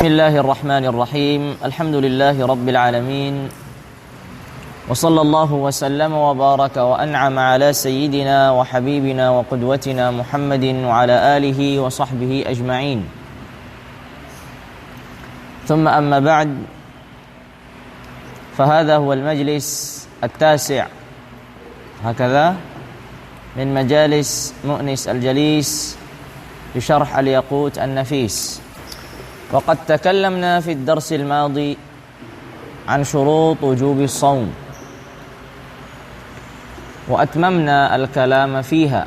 Bismillahirrahmanirrahim. Alhamdulillahi rabbil alamin. Wa sallallahu wa sallama wa baraka wa an'ama ala sayyidina wa habibina wa qudwatina Muhammadin wa ala alihi wa sahbihi ajma'in. Thumma amma ba'd. Fahadha huwa al-majlis at-tasi' hakadha min majalis mu'nis al-jalis bi syarh al-yaqut an-nafis. وقد تكلمنا في الدرس الماضي عن شروط وجوب الصوم وأتممنا الكلام فيها.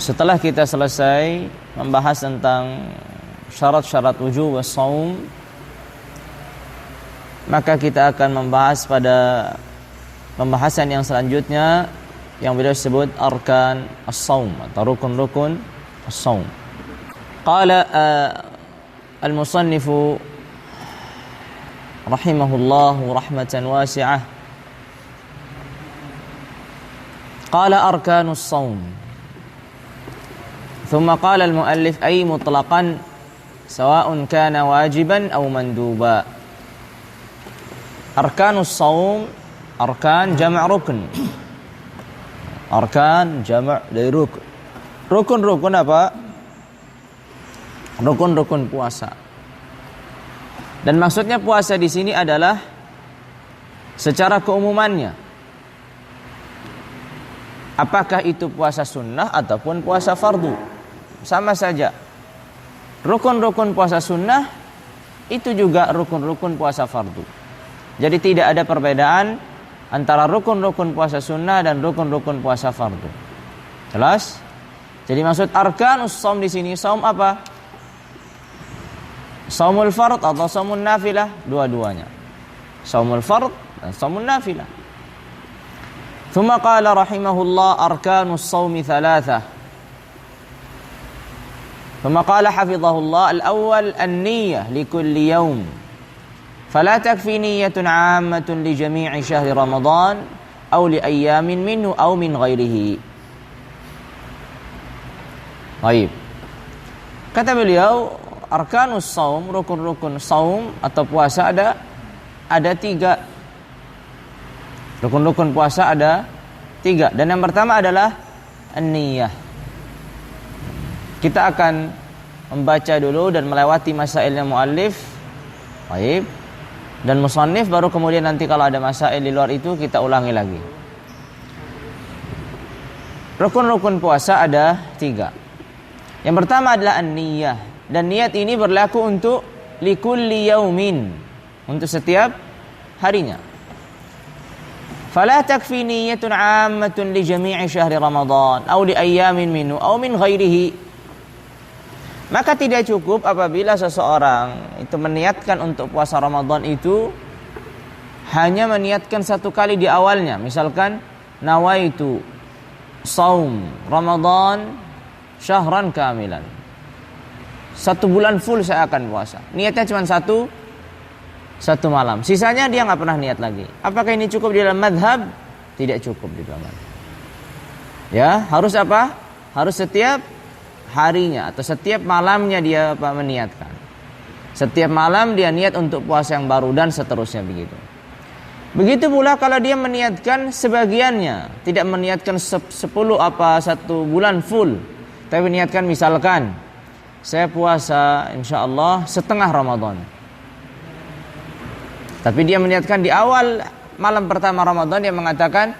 Setelah kita selesai membahas tentang syarat-syarat wujub as-shaum, maka kita akan membahas pada pembahasan yang selanjutnya yang beliau sebut arkan as-shaum atau rukun-rukun as-shaum. Qala المصنف رحمه الله رحمة واسعة قال أركان الصوم ثم قال المؤلف أي مطلقا سواء كان واجبا أو مندوبا. أركان الصوم أركان جمع ركن. أركان جمع لركن. Rukun-rukun apa? Rukun-rukun puasa. Dan maksudnya puasa di sini adalah secara keumumannya. Apakah itu puasa sunnah ataupun puasa fardu? Sama saja. Rukun-rukun puasa sunnah itu juga rukun-rukun puasa fardu. Jadi tidak ada perbedaan antara rukun-rukun puasa sunnah dan rukun-rukun puasa fardu. Jelas? Jadi maksud arkanus shaum di sini, shaum apa? Shaumul fard atau shaumun nafilah, dua-duanya. Shaumul fard dan shaumun nafilah. Thumma qala rahimahullah arkanus shaumi thalatha. Thumma qala hafizahullah al-awwal an-niyyah likulli yawm. Fala takfi niyyatun 'ammatun li jami'i syahri Ramadan aw li ayyamin minhu aw min ghairihi. Baik. Kata beliau, arkanus shaum, rukun-rukun shaum atau puasa ada tiga. Rukun-rukun puasa ada tiga. Dan yang pertama adalah an-niyah. Kita akan membaca dulu dan melewati masailnya muallif. Baik. Dan musannif baru kemudian nanti kalau ada masail di luar itu kita ulangi lagi. Rukun-rukun puasa ada tiga. Yang pertama adalah an-niyah. Dan niat ini berlaku untuk likulli yaumin, untuk setiap harinya. Fala takfi niyyatun 'ammatun li jami'i syahri Ramadan aw li ayyamin minhu aw min ghairihi. Maka tidak cukup apabila seseorang itu meniatkan untuk puasa Ramadan itu hanya meniatkan satu kali di awalnya. Misalkan nawaitu shaum Ramadan syahran kamilan. 1 bulan full saya akan puasa. Niatnya cuma satu malam. Sisanya dia nggak pernah niat lagi. Apakah ini cukup di dalam madhab? Tidak cukup di dalam madhab. Ya, harus apa? Harus setiap harinya atau setiap malamnya dia meniatkan. Setiap malam dia niat untuk puasa yang baru dan seterusnya begitu. Begitu pula kalau dia meniatkan sebagiannya, tidak meniatkan 1 bulan full, tapi niatkan misalkan saya puasa insyaallah setengah Ramadan. Tapi dia meniatkan di awal malam pertama Ramadan, dia mengatakan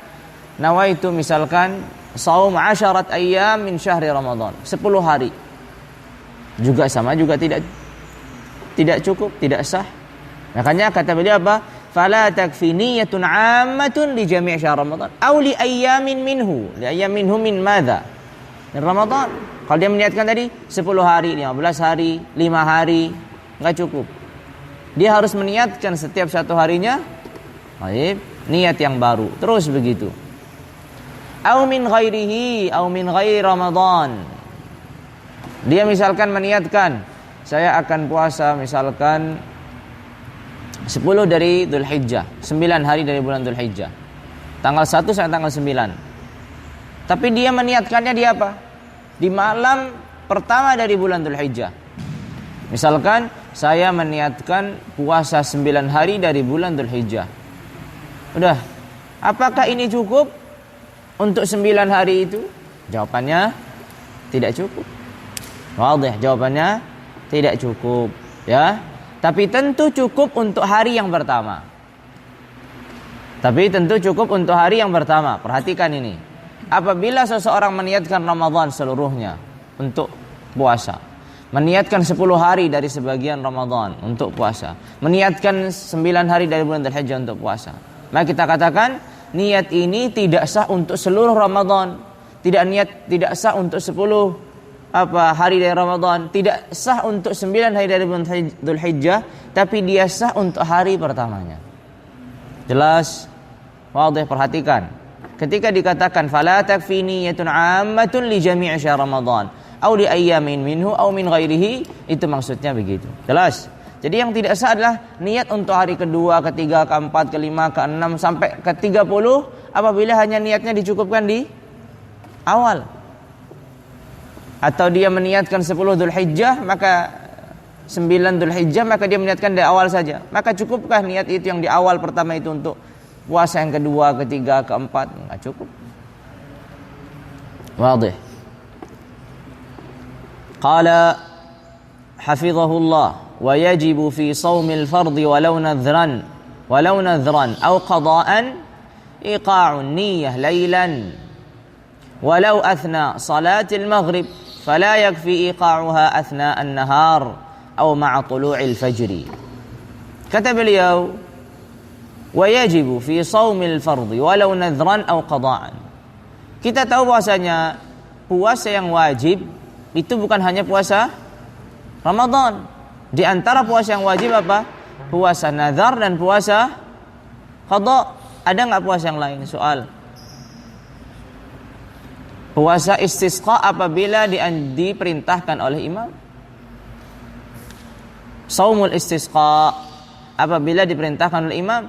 nawaitu misalkan shaum 10 ayyam min syahri Ramadan, 10 hari. Juga sama juga tidak cukup, tidak sah. Makanya kata beliau apa? Fala takfi niyyatun 'ammatun li jami' syahr Ramadan aw li ayyamin minhu. Li ayyamin minhu min madza? Min Ramadan. Kalau dia meniatkan tadi 10 hari, 15 hari, 5 hari, enggak cukup. Dia harus meniatkan setiap 1 harinya baik, niat yang baru. Terus begitu. Au min ghairihi, au min ghairi Ramadan. Dia misalkan meniatkan saya akan puasa misalkan 10 dari Dzulhijjah, 9 hari dari bulan Dzulhijjah. Tanggal 1 sampai tanggal 9. Tapi dia meniatkannya di apa? Di malam pertama dari bulan Dzulhijjah. Misalkan saya meniatkan puasa 9 hari dari bulan Dzulhijjah. Udah. Apakah ini cukup untuk 9 hari itu? Jawabannya tidak cukup. Wadih, jawabannya tidak cukup, ya. Tapi tentu cukup untuk hari yang pertama. Perhatikan ini. Apabila seseorang meniatkan Ramadan seluruhnya untuk puasa, meniatkan 10 hari dari sebagian Ramadan untuk puasa, meniatkan 9 hari dari bulan Dzulhijjah untuk puasa, maka kita katakan niat ini tidak sah untuk seluruh Ramadan. Tidak sah untuk 10 hari dari Ramadan, tidak sah untuk 9 hari dari bulan Dzulhijjah, tapi dia sah untuk hari pertamanya. Jelas? Wadih, perhatikan. Ketika dikatakan fala takfi niyyatun 'ammatun li jami' syahr Ramadan aw li ayyamin minhu aw min ghairihi, itu maksudnya begitu. Jelas? Jadi yang tidak sah adalah niat untuk hari kedua, ketiga, keempat, kelima, keenam sampai ke-30 apabila hanya niatnya dicukupkan di awal. Atau dia meniatkan 10 Dzulhijjah, maka 9 Dzulhijjah, maka dia meniatkan dari awal saja. Maka cukupkah niat itu yang di awal pertama itu untuk puasa yang kedua, ketiga, keempat? Enggak cukup. Wadih. Qala hafizahullah wa yajibu fi shaumil fardhi walau nadhran aw qada'an iqa'un niyyah laylan walau athna salatil maghrib fala yakfi iqa'uha athna an-nahar aw ma'a tulu'il fajri. Kata beliau, wa yajibu fi shaumil fardhi walau nadhran aw qada'an. Kita tahu bahwasanya puasa yang wajib itu bukan hanya puasa Ramadan. Di antara puasa yang wajib apa? Puasa nazar dan puasa qada. Ada enggak puasa yang lain? Soal. Puasa istisqa apabila diperintahkan oleh imam. Shaumul istisqa apabila diperintahkan oleh imam.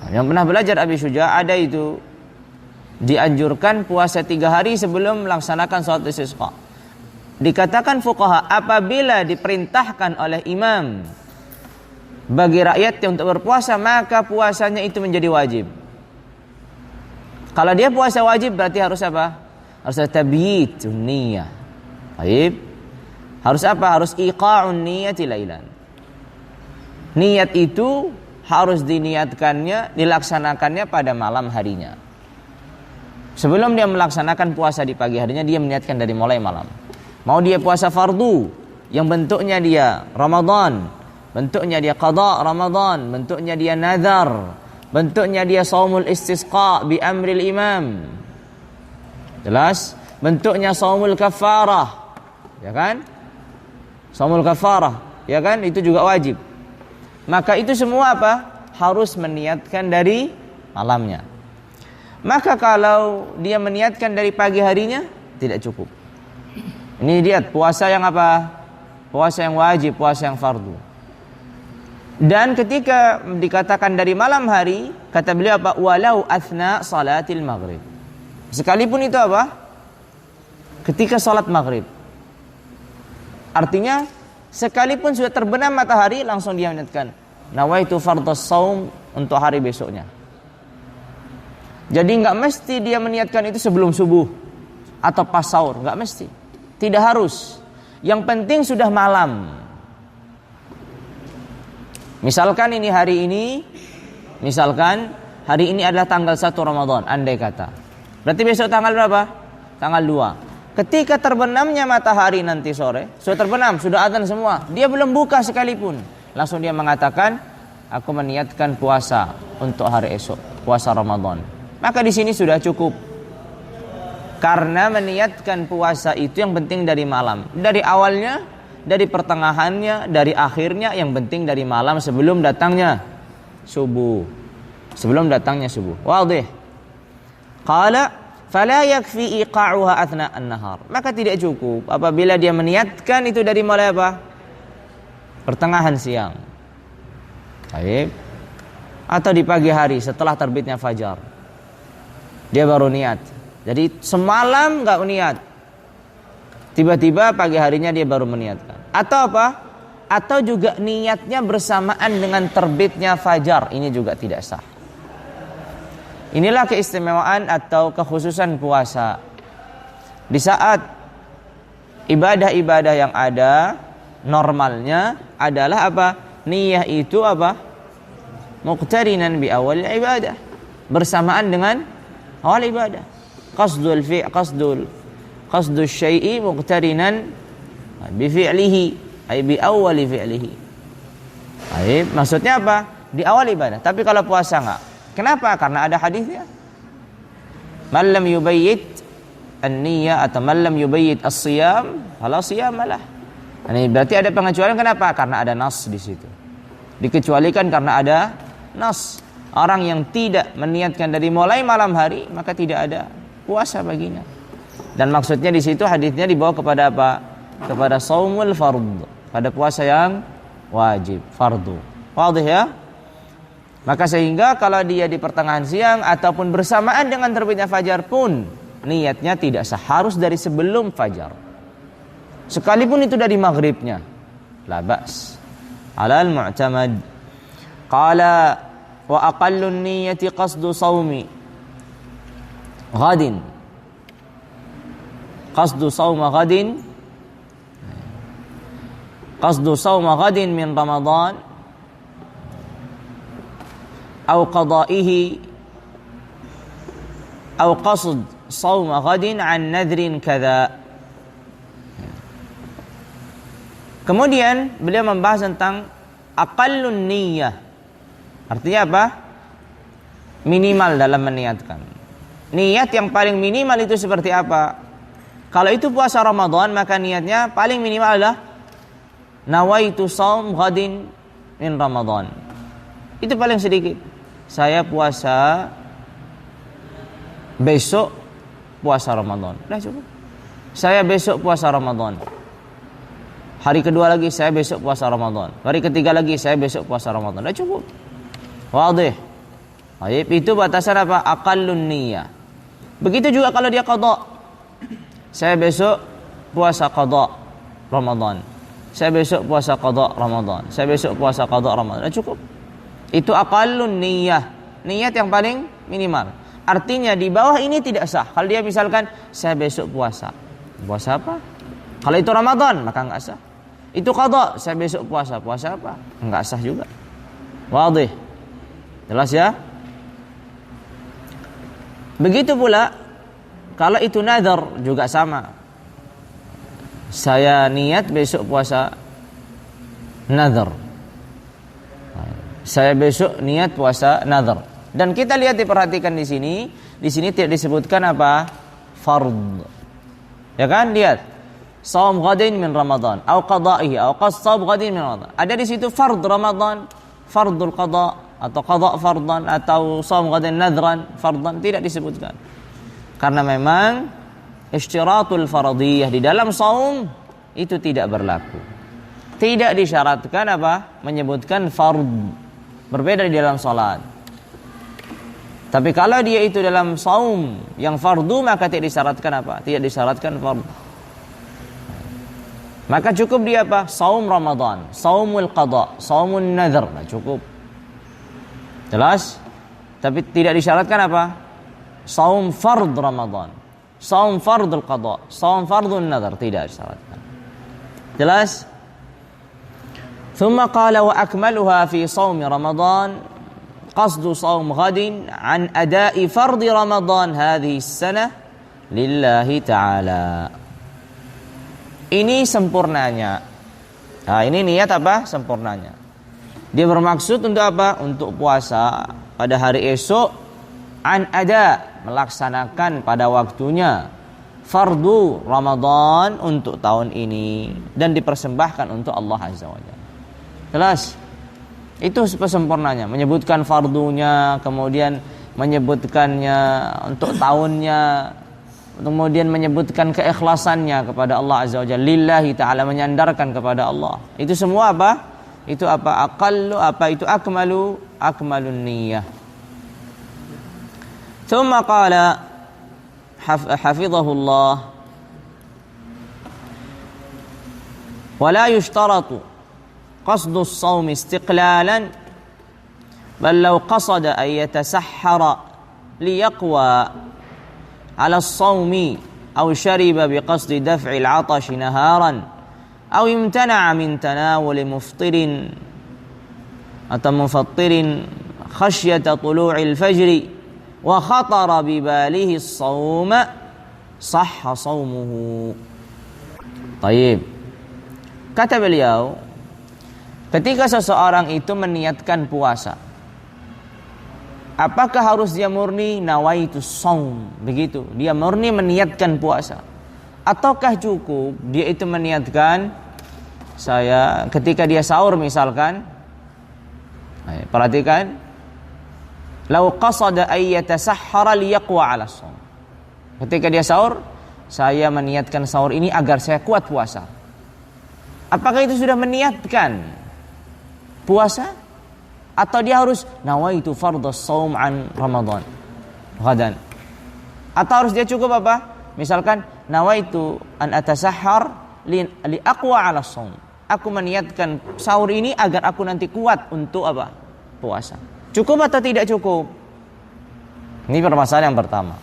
Yang pernah belajar Abi Syuja ada itu, dianjurkan puasa 3 hari sebelum melaksanakan salat istisqa. Dikatakan fuqaha apabila diperintahkan oleh imam bagi rakyatnya untuk berpuasa, maka puasanya itu menjadi wajib. Kalau dia puasa wajib berarti harus apa? Harus tabyitun niyyah. Baik. Harus apa? Harus iqa'un niyyati lailan. Niat itu harus diniatkannya, dilaksanakannya pada malam harinya. Sebelum dia melaksanakan puasa di pagi harinya, dia meniatkan dari mulai malam. Mau dia puasa fardu yang bentuknya dia Ramadan, bentuknya dia qada Ramadan, bentuknya dia nazar, bentuknya dia shaumul istisqa bi amril imam. Jelas? Bentuknya shaumul kafarah. Ya kan? Shaumul kafarah, ya kan? Itu juga wajib. Maka itu semua apa? Harus meniatkan dari malamnya. Maka kalau dia meniatkan dari pagi harinya, tidak cukup. Ini lihat puasa yang apa? Puasa yang wajib, puasa yang fardu. Dan ketika dikatakan dari malam hari, kata beliau apa? Walau athna salatil maghrib. Sekalipun itu apa? Ketika salat maghrib. Artinya sekalipun sudah terbenam matahari, langsung dia meniatkan nawaitu fardhas shaum untuk hari besoknya. Jadi enggak mesti dia meniatkan itu sebelum subuh atau pas sahur, enggak mesti. Tidak harus. Yang penting sudah malam. Misalkan hari ini adalah tanggal 1 Ramadan, andai kata. Berarti besok tanggal berapa? Tanggal 2. Ketika terbenamnya matahari nanti sore, sudah terbenam, sudah adzan semua, dia belum buka sekalipun, langsung dia mengatakan, aku meniatkan puasa untuk hari esok, puasa Ramadan. Maka di sini sudah cukup. Karena meniatkan puasa itu yang penting dari malam. Dari awalnya, dari pertengahannya, dari akhirnya, yang penting dari malam sebelum datangnya subuh. Wadih. Qala fala yakfi iqa'uha athna an-nahar. Maka tidak cukup apabila dia meniatkan itu dari mulai apa? Pertengahan siang. Baik. Atau di pagi hari setelah terbitnya fajar. Dia baru niat. Jadi semalam enggak niat. Tiba-tiba pagi harinya dia baru meniatkan. Atau apa? atau juga niatnya bersamaan dengan terbitnya fajar, ini juga tidak sah. Inilah keistimewaan atau kekhususan puasa. Di saat ibadah-ibadah yang ada, normalnya adalah apa? Niyah itu apa? Muqtarinan bi awal ibadah, bersamaan dengan awal ibadah. Qasdul syai'i muqtarinan bi fi'lihi, ay bi awwali fi'lihi. Baik, maksudnya apa? Di awal ibadah. Tapi kalau puasa enggak. Kenapa? Karena ada hadisnya. Man lam yubayyit an-niyyah atau man lam yubayyit as-siyam, fala siyamalah. Ini berarti ada pengecualian. Kenapa? Karena ada nas di situ. Dikecualikan karena ada nas. Orang yang tidak meniatkan dari mulai malam hari, maka tidak ada puasa baginya. Dan maksudnya di situ hadisnya dibawa kepada apa? Kepada shaumul fard, pada puasa yang wajib, fardu. Wadih ya? Maka sehingga kalau dia di pertengahan siang ataupun bersamaan dengan terbitnya fajar pun niatnya tidak sah, harus dari sebelum fajar. Sekalipun itu dari maghribnya, la ba's. Alal mu'tamad. Qala wa aqallun niyyati qasdu shaumi ghadin. Qasdu shauma ghadin. Qasdu shauma ghadin min Ramadan أو قضائه أو قصد صوم غد عن نذر كذا. Kemudian beliau membahas tentang aqallun niyyah. Artinya apa? Minimal dalam meniatkan. Niat yang paling minimal itu seperti apa? Kalau itu puasa Ramadan, maka niatnya paling minimal adalah nawaitu shaum ghadin min Ramadan. Itu paling sedikit. Saya puasa besok puasa Ramadan. Dah cukup. Saya besok puasa Ramadan. Hari kedua lagi saya besok puasa Ramadan. Hari ketiga lagi saya besok puasa Ramadan. Dah cukup. Wadih. Baik, itu batasan apa? Aqallun niyyah. Begitu juga kalau dia qada. Saya besok puasa qada Ramadan. Saya besok puasa qada Ramadan. Saya besok puasa qada Ramadan. Dah cukup. Itu aqallun niyyah, niat yang paling minimal. Artinya di bawah ini tidak sah. Kalau dia misalkan saya besok puasa. Puasa apa? Kalau itu Ramadan maka enggak sah. Itu qada, saya besok puasa. Puasa apa? Enggak sah juga. Wadih. Jelas ya? Begitu pula kalau itu nazar juga sama. Saya niat besok puasa nazar. Saya besok niat puasa nazar. Dan kita lihat, diperhatikan di sini tidak disebutkan apa? Fard. Ya kan? Lihat. Shaum ghadin min Ramadan, atau qada'ihi, atau qasab ghadin min Ramadan. Ada di situ fard Ramadan, fardul qada, atau qada fardan, atau shaum ghadin nadran fardan, tidak disebutkan. Karena memang ishtiratul fardiyah di dalam shaum itu tidak berlaku. Tidak disyaratkan apa? Menyebutkan fard. Berbeda di dalam salat. Tapi kalau dia itu dalam saum yang fardu, maka tidak disyaratkan apa? Tidak disyaratkan fardu. Maka cukup dia apa? Saum Ramadan, saumul qada, saumun nadhr. Nah, cukup. Jelas? Tapi tidak disyaratkan apa? Saum fard Ramadan, saum fardul qada, saum fardun nadhr, tidak disyaratkan. Jelas? ثم قال وأكملها في صوم رمضان قصد صوم غد عن أداء فرض رمضان هذه السنة لله تعالى. Ini sempurnanya. Nah, ini niat apa? Sempurnanya. Dia bermaksud untuk apa? Untuk puasa pada hari esok, an ada, melaksanakan pada waktunya fardu Ramadan untuk tahun ini dan dipersembahkan untuk Allah Azza wa Jalla. Jelas? Itu sempurnanya, menyebutkan fardunya, kemudian menyebutkannya untuk tahunnya, kemudian menyebutkan keikhlasannya kepada Allah Azza wa Jalla, lillahi ta'ala, menyandarkan kepada Allah. Itu semua apa? Itu apa? Aqallu, apa itu? Akmalun niyyah. Thumma qala hafizahullah wa la yushtaratu qasdus shaum istiqlalan bal law qasada an yatasahhara liyaqwa 'ala as-shaumi aw shariba biqasdi daf'i al-'atash naharan aw imtana'a min tanawuli muftirin atau mufattirin khasyata tulu'il fajri wa khatara bi balihi as-shaum sahha shaumuhu. Baik. Kata beliau, ketika seseorang itu meniatkan puasa, apakah harus dia murni nawaitus shaum, begitu? Dia murni meniatkan puasa, ataukah cukup dia itu meniatkan saya ketika dia sahur misalkan, perhatikan, lau qasada ay yatasahhara liyaqwa 'ala shaum. Ketika dia sahur, saya meniatkan sahur ini agar saya kuat puasa. Apakah itu sudah meniatkan puasa? Atau dia harus nawaitu fardhas shaum an Ramadan ghadan? Atau harus dia cukup apa? Misalkan nawaitu an atasahhar li aqwa 'ala shaum. Aku meniatkan sahur ini agar aku nanti kuat untuk apa? Puasa. Cukup atau tidak cukup? Ini permasalahan yang pertama.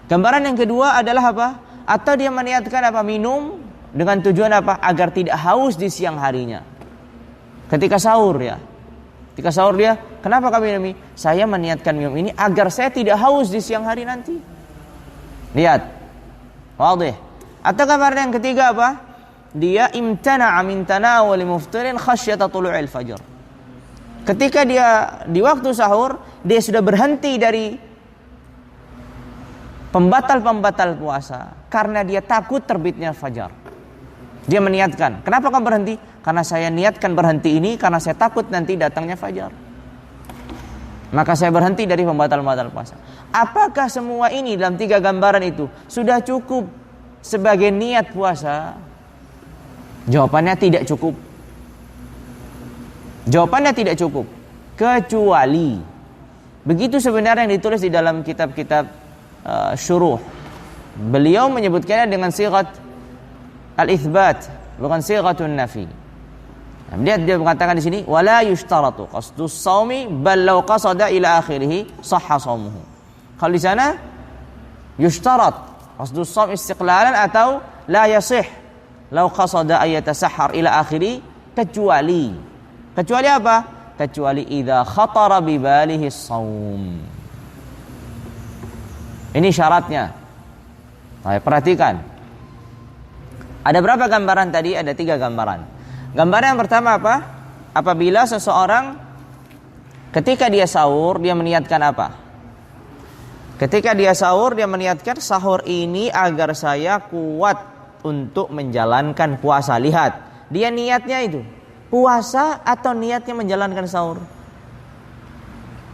Gambaran yang kedua adalah apa? Atau dia meniatkan apa? Minum dengan tujuan apa? Agar tidak haus di siang harinya. Ketika sahur ya. Ketika sahur dia, kenapa kami minum? Saya meniatkan minum ini agar saya tidak haus di siang hari nanti. Lihat. Wadih. Atau gambaran yang ketiga apa? Dia imtana'a min tanawuli muftirin khasyata tulu'il fajr. Ketika dia di waktu sahur, dia sudah berhenti dari pembatal-pembatal puasa karena dia takut terbitnya fajar. Dia meniatkan. Kenapa kamu berhenti? Karena saya niatkan berhenti ini karena saya takut nanti datangnya fajar. Maka saya berhenti dari pembatal-pembatal puasa. Apakah semua ini dalam 3 gambaran itu sudah cukup sebagai niat puasa? Jawabannya tidak cukup. Jawabannya tidak cukup. Kecuali begitu sebenarnya yang ditulis di dalam kitab-kitab syuruh. Beliau menyebutkannya dengan sighat al-itsbat, bukan sighatun nafi. Dia mengatakan di sini wala yushtaratu qasdus shaumi bal law qasada ila akhirih sahha shaumuhu. Kalau di sana yushtarat qasdus shaum istiqlalan atau la yasih law qasada ay yatasahhar ila akhirih, kecuali apa? Kecuali idza khatara bi balihi shaum. Ini syaratnya. Baik, perhatikan. Ada berapa gambaran tadi? Ada 3 gambaran. Gambaran yang pertama apa? Apabila seseorang ketika dia sahur, dia meniatkan apa? Ketika dia sahur, dia meniatkan sahur ini agar saya kuat untuk menjalankan puasa. Lihat, dia niatnya itu puasa atau niatnya menjalankan sahur?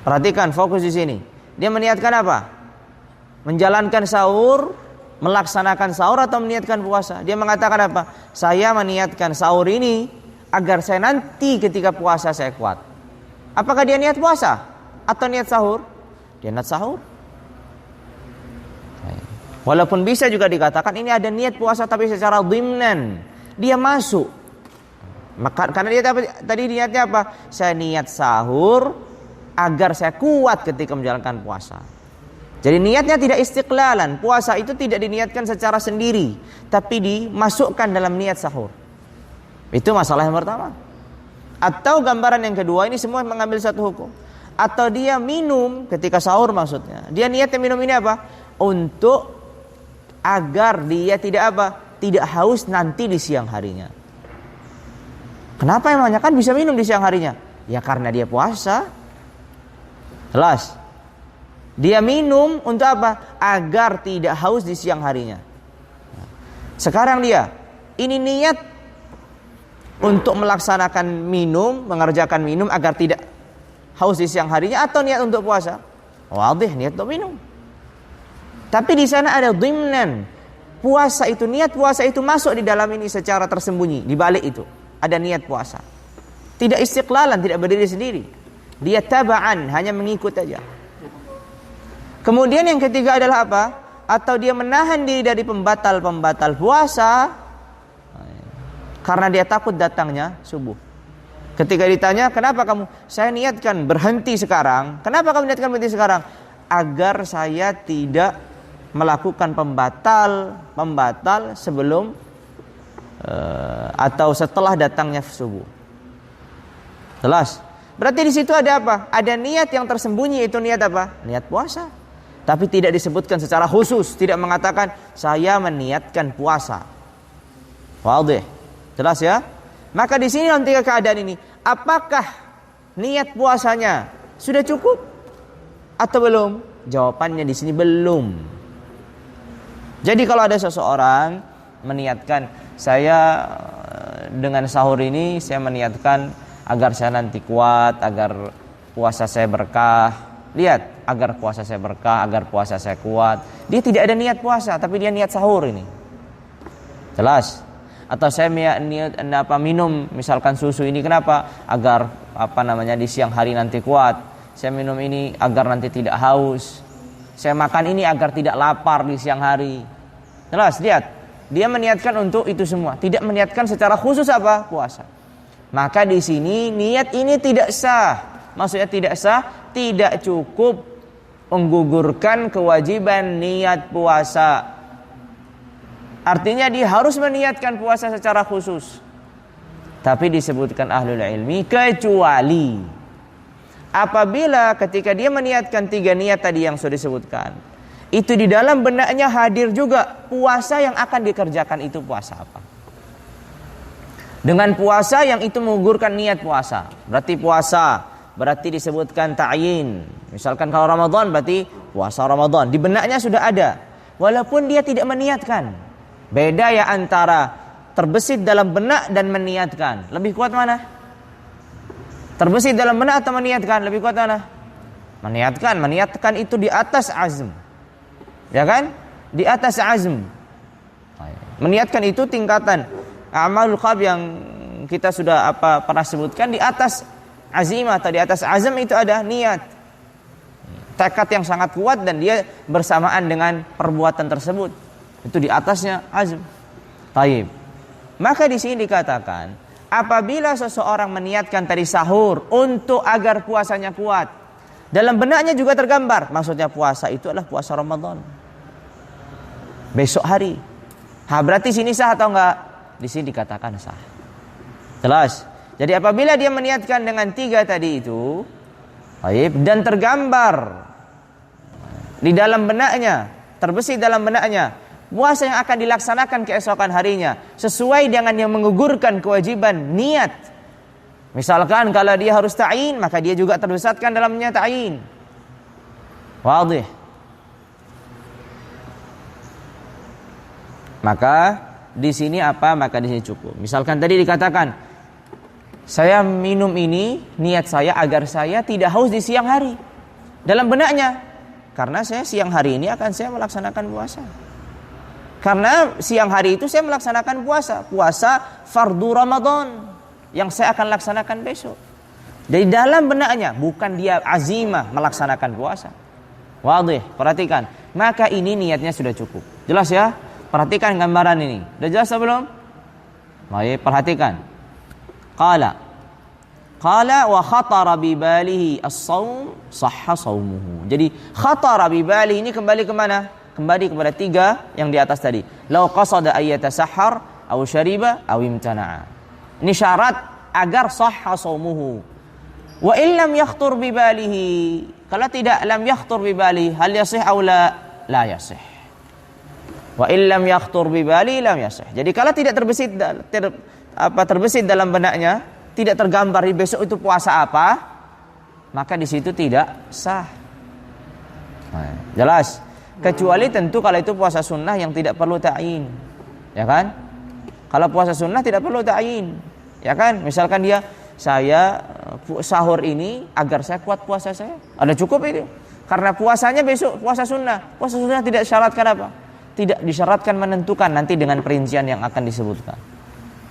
Perhatikan, fokus di sini. Dia meniatkan apa? Menjalankan sahur, melaksanakan sahur atau meniatkan puasa? Dia mengatakan apa? Saya meniatkan sahur ini agar saya nanti ketika puasa saya kuat. Apakah dia niat puasa atau niat sahur? Dia niat sahur. Walaupun bisa juga dikatakan ini ada niat puasa tapi secara dhimnan. Dia masuk. Maka karena dia tadi niatnya apa? Saya niat sahur agar saya kuat ketika menjalankan puasa. Jadi niatnya tidak istiqlalan. Puasa itu tidak diniatkan secara sendiri, tapi dimasukkan dalam niat sahur. Itu masalah yang pertama. Atau gambaran yang kedua, ini semua mengambil satu hukum. Atau dia minum ketika sahur maksudnya. Dia niatnya minum ini apa? Untuk agar dia tidak apa? Tidak haus nanti di siang harinya. Kenapa emangnya? Kan bisa minum di siang harinya. Ya karena dia puasa. Jelas. Dia minum untuk apa? Agar tidak haus di siang harinya. Sekarang dia, ini niat untuk melaksanakan minum, mengerjakan minum agar tidak haus di siang harinya, atau niat untuk puasa? Wadih, niat untuk minum. Tapi di sana ada dhimnan. Puasa itu, niat puasa itu masuk di dalam ini secara tersembunyi. Di balik itu ada niat puasa. Tidak istiqlalan, tidak berdiri sendiri. Dia taba'an, hanya mengikut saja. Kemudian yang ketiga adalah apa? Atau dia menahan diri dari pembatal-pembatal puasa karena dia takut datangnya subuh. Ketika ditanya, kenapa kamu? Saya niatkan berhenti sekarang. Kenapa kamu niatkan berhenti sekarang? Agar saya tidak melakukan pembatal sebelum atau setelah datangnya subuh. Jelas? Berarti di situ ada apa? Ada niat yang tersembunyi, itu niat apa? Niat puasa. Tapi tidak disebutkan secara khusus, tidak mengatakan saya meniatkan puasa. Wadih. Jelas ya? Maka di sini dalam 3 keadaan ini, apakah niat puasanya sudah cukup atau belum? Jawabannya di sini belum. Jadi kalau ada seseorang meniatkan, saya dengan sahur ini saya meniatkan agar saya nanti kuat, agar puasa saya berkah. Lihat, agar puasa saya berkah, agar puasa saya kuat. Dia tidak ada niat puasa, tapi dia niat sahur ini. Jelas? Atau saya niat minum misalkan susu ini kenapa? Agar di siang hari nanti kuat. Saya minum ini agar nanti tidak haus. Saya makan ini agar tidak lapar di siang hari. Jelas? Lihat, dia meniatkan untuk itu semua, tidak meniatkan secara khusus apa? Puasa. Maka di sini niat ini tidak sah. Maksudnya tidak sah, tidak cukup menggugurkan kewajiban niat puasa. Artinya dia harus meniatkan puasa secara khusus. Tapi disebutkan ahlul ilmi, kecuali apabila ketika dia meniatkan 3 niat tadi yang sudah disebutkan, itu di dalam benaknya hadir juga puasa yang akan dikerjakan itu puasa apa. Dengan puasa yang itu menggugurkan niat puasa. Berarti disebutkan ta'yin. Misalkan kalau Ramadan berarti puasa Ramadan. Di benaknya sudah ada. Walaupun dia tidak meniatkan. Beda ya antara terbesit dalam benak dan meniatkan. Lebih kuat mana? Terbesit dalam benak atau meniatkan? Lebih kuat mana? Meniatkan. Meniatkan itu di atas azm. Ya kan? Di atas azm. Meniatkan itu tingkatan amalul qalb yang kita sudah pernah sebutkan. Di atas azimah atau di atas azam itu ada niat, tekad yang sangat kuat dan dia bersamaan dengan perbuatan tersebut, itu di atasnya azm. Taib. Maka di sini dikatakan apabila seseorang meniatkan tadi sahur untuk agar puasanya kuat, dalam benaknya juga tergambar maksudnya puasa itu adalah puasa Ramadan besok hari. Berarti sini sah atau enggak? Di sini dikatakan sah. Jelas? Jadi apabila dia meniatkan dengan 3 tadi itu, dan tergambar di dalam benaknya, terbesit dalam benaknya, puasa yang akan dilaksanakan keesokan harinya sesuai dengan yang menggugurkan kewajiban niat. Misalkan kalau dia harus ta'yin, maka dia juga terbesatkan dalamnya ta'yin. Wadih. Maka di sini apa? Maka di sini cukup. Misalkan tadi dikatakan, saya minum ini, niat saya agar saya tidak haus di siang hari. Dalam benaknya, karena saya siang hari ini akan saya melaksanakan puasa. Karena siang hari itu saya melaksanakan puasa. Puasa fardu Ramadan yang saya akan laksanakan besok. Dari dalam benaknya, bukan dia azimah melaksanakan puasa. Wadih, perhatikan. Maka ini niatnya sudah cukup. Jelas ya? Perhatikan gambaran ini. Sudah jelas atau belum? Baik, perhatikan. Qala wa khatara bi balihi as-shaum sahha shaumuhu. Jadi khatara bi balihi ini kembali ke mana? Kembali kepada 3 yang di atas tadi. Law qasada ayyatasahhar aw syariba aw imtana'a. Ini syarat agar sahha shaumuhu. Wa illam yakhtur bi balihi. Kalau tidak lam yakhtur bi balihi, hal yasih aw la yasih. Wa illam yakhtur bi balihi lam yasih. Jadi kalau tidak terbesit dalam benaknya, tidak tergambar di besok itu puasa apa, maka di situ tidak sah. Jelas. Kecuali tentu kalau itu puasa sunnah yang tidak perlu ta'yin, ya kan? Kalau puasa sunnah tidak perlu ta'yin, ya kan? Misalkan saya sahur ini agar saya kuat puasa saya, ada cukup itu. Karena puasanya besok puasa sunnah. Puasa sunnah tidak syaratkan apa? Tidak disyaratkan menentukan, nanti dengan perincian yang akan disebutkan.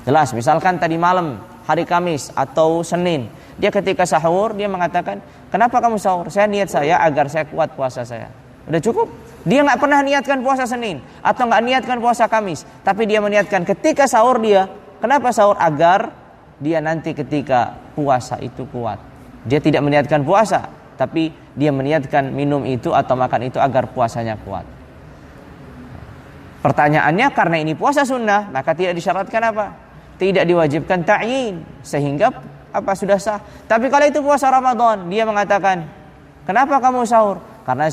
Jelas, misalkan tadi malam hari Kamis atau Senin, dia ketika sahur dia mengatakan, kenapa kamu sahur? Saya niat saya agar saya kuat puasa saya. Udah cukup. Dia nggak pernah niatkan puasa Senin atau nggak niatkan puasa Kamis, tapi dia meniatkan ketika sahur dia. Kenapa sahur? Agar dia nanti ketika puasa itu kuat. Dia tidak meniatkan puasa, tapi dia meniatkan minum itu atau makan itu agar puasanya kuat. Pertanyaannya, karena ini puasa sunnah, maka tidak disyaratkan apa? Tidak diwajibkan ta'yin, sehingga apa sudah sah. Tapi kalau itu puasa Ramadan, dia mengatakan, kenapa kamu sahur? Karena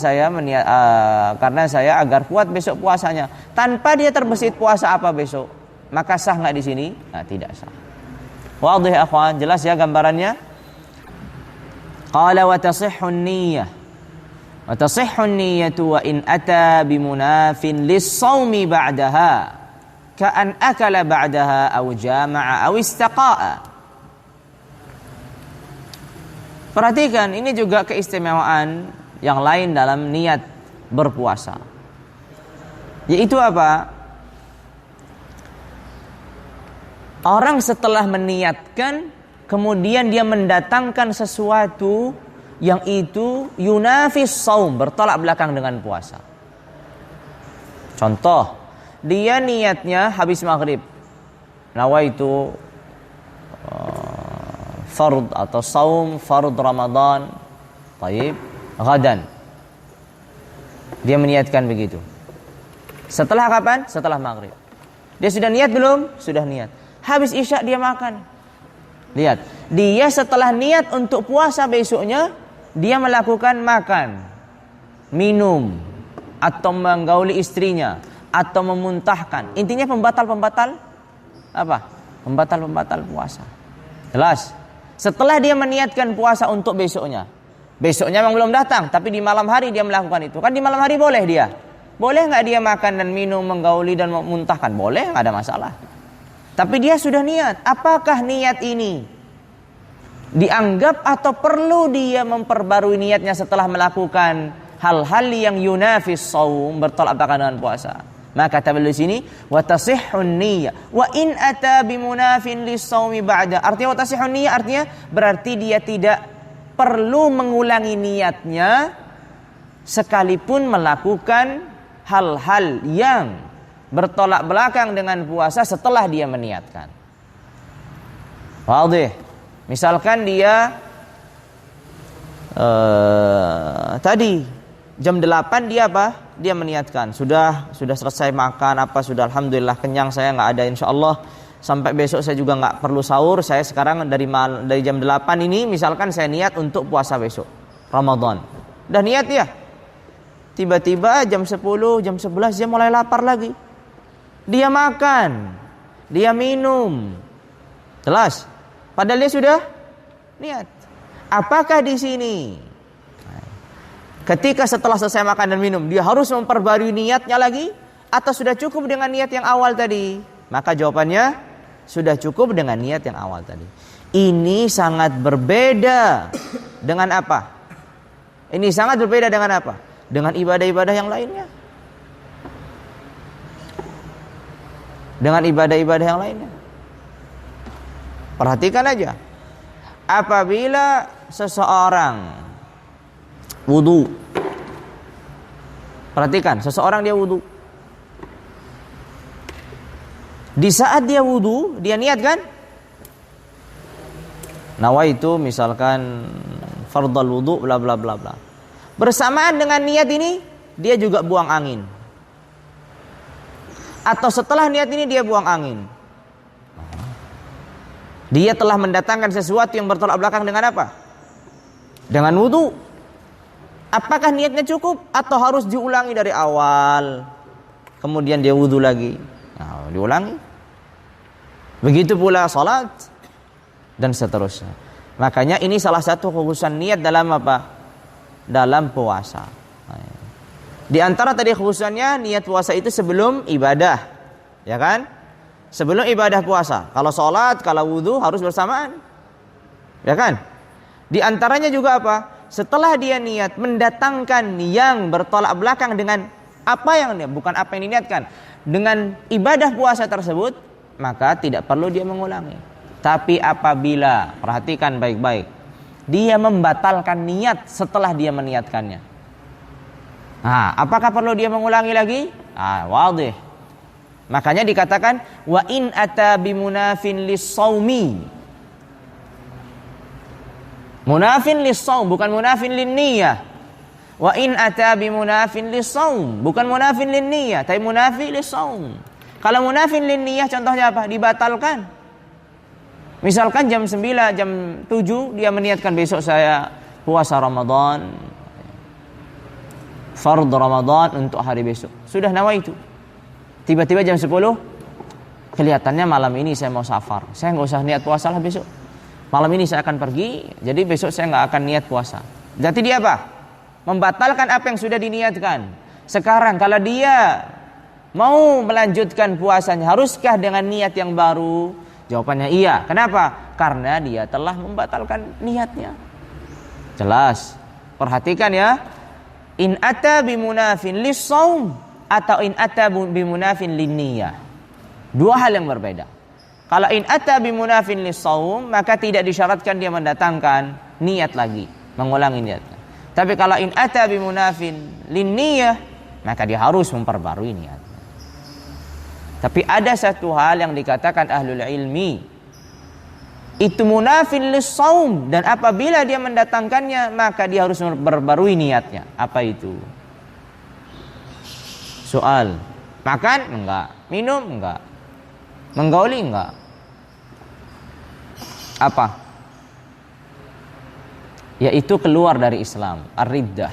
saya agar kuat besok puasanya. Tanpa dia terbesit puasa apa besok, maka sah nggak di sini? Nah, tidak sah. Wadih akhwan, jelas ya gambarannya? Qala wa tasihhu an-niyyah. Wa tasihhu an-niyyatu wa in ata bimunafin lis-shaumi ba'daha ka'an akala ba'daha aw jama'a aw istaqa'a. Perhatikan, ini juga keistimewaan yang lain dalam niat berpuasa. Yaitu apa? Orang setelah meniatkan, kemudian dia mendatangkan sesuatu yang itu yunafis shaum, bertolak belakang dengan puasa. Contoh, dia niatnya habis maghrib, nawaitu fard atau saum fard Ramadan, taib, ghadan. Dia meniatkan begitu. Setelah kapan? Setelah maghrib. Dia sudah niat belum? Sudah niat. Habis isya dia makan. Lihat, dia setelah niat untuk puasa besoknya, dia melakukan makan, minum, atau menggauli istrinya, atau memuntahkan. Intinya pembatal-pembatal apa? Pembatal-pembatal puasa. Jelas. Setelah dia meniatkan puasa untuk besoknya, besoknya memang belum datang, tapi di malam hari dia melakukan itu. Kan di malam hari boleh dia. Boleh nggak dia makan dan minum, menggauli dan memuntahkan? Boleh, nggak ada masalah. Tapi dia sudah niat. Apakah niat ini dianggap atau perlu dia memperbarui niatnya setelah melakukan hal-hal yang yunafis shaum, bertolak belakang dengan puasa? Maka kata beliau di sini, wa tasihhun niyyah wa in ata bimunafin lis-shaumi ba'da. Artinya wa tasihhun niyyah artinya berarti dia tidak perlu mengulangi niatnya sekalipun melakukan hal-hal yang bertolak belakang dengan puasa setelah dia meniatkan. Wadih. Misalkan dia tadi jam 8 dia apa? Dia meniatkan, sudah selesai makan apa, sudah alhamdulillah kenyang saya, nggak ada insyaallah sampai besok saya juga nggak perlu sahur. Saya sekarang dari jam 8 ini misalkan saya niat untuk puasa besok Ramadan. Udah niat ya. Tiba-tiba jam 10, jam 11 dia mulai lapar lagi. Dia makan, dia minum. Jelas. Padahal dia sudah niat. Apakah di sini ketika setelah selesai makan dan minum dia harus memperbarui niatnya lagi, atau sudah cukup dengan niat yang awal tadi? Maka jawabannya sudah cukup dengan niat yang awal tadi. Ini sangat berbeda dengan apa? Ini sangat berbeda dengan apa? Dengan ibadah-ibadah yang lainnya. Dengan ibadah-ibadah yang lainnya. Perhatikan aja. Apabila seseorang wudu, perhatikan, seseorang dia wudu. Di saat dia wudu, dia niat kan? Nawaitu misalkan fardal wudu bla bla bla bla. Bersamaan dengan niat ini, dia juga buang angin. Atau setelah niat ini dia buang angin. Dia telah mendatangkan sesuatu yang bertolak belakang dengan apa? Dengan wudu. Apakah niatnya cukup atau harus diulangi dari awal? Kemudian dia wudu lagi. Nah, diulangi. Begitu pula salat dan seterusnya. Makanya ini salah satu kekhususan niat dalam apa? Dalam puasa. Di antara tadi khususannya niat puasa itu sebelum ibadah, ya kan? Sebelum ibadah puasa. Kalau sholat, kalau wudhu harus bersamaan, ya kan? Di antaranya juga apa? Setelah dia niat mendatangkan yang bertolak belakang dengan apa yang bukan apa yang diniatkan, dengan ibadah puasa tersebut, maka tidak perlu dia mengulangi. Tapi apabila, perhatikan baik-baik, dia membatalkan niat setelah dia meniatkannya. Nah, apakah perlu dia mengulangi lagi? Wadih. Makanya dikatakan wa in ata bimunafin lis-shaumi. Munafin lis-shaum, bukan munafin lin-niyah. Wa in ata bi munafin lis-shaum, bukan munafin lin-niyah, tapi munafi lis-shaum. Kalau munafin lin-niyah contohnya apa? Dibatalkan. Misalkan jam 9, jam 7 dia meniatkan besok saya puasa Ramadan, fard Ramadan untuk hari besok. Sudah nawaitu. Tiba-tiba jam 10 kelihatannya malam ini saya mau safar. Saya nggak usah niat puasa lah besok. Malam ini saya akan pergi, jadi besok saya nggak akan niat puasa. Jadi dia apa? Membatalkan apa yang sudah diniatkan. Sekarang kalau dia mau melanjutkan puasanya, haruskah dengan niat yang baru? Jawabannya iya. Kenapa? Karena dia telah membatalkan niatnya. Jelas. Perhatikan ya. In ata bimunafin lis-shaum atau in ata bimunafin lin-niyah. Dua hal yang berbeda. Kalau in ata bimunafin lis-shaum, maka tidak disyaratkan dia mendatangkan niat lagi, mengulangi niatnya. Tapi kalau in ata bimunafin lin-niyah, maka dia harus memperbarui niat. Tapi ada satu hal yang dikatakan ahlul ilmi, itu munafin lis-shaum, dan apabila dia mendatangkannya maka dia harus memperbarui niatnya. Apa itu? Soal. Makan? Enggak. Minum? Enggak. Menggauli? Enggak. Apa? Yaitu keluar dari Islam, ar-riddah.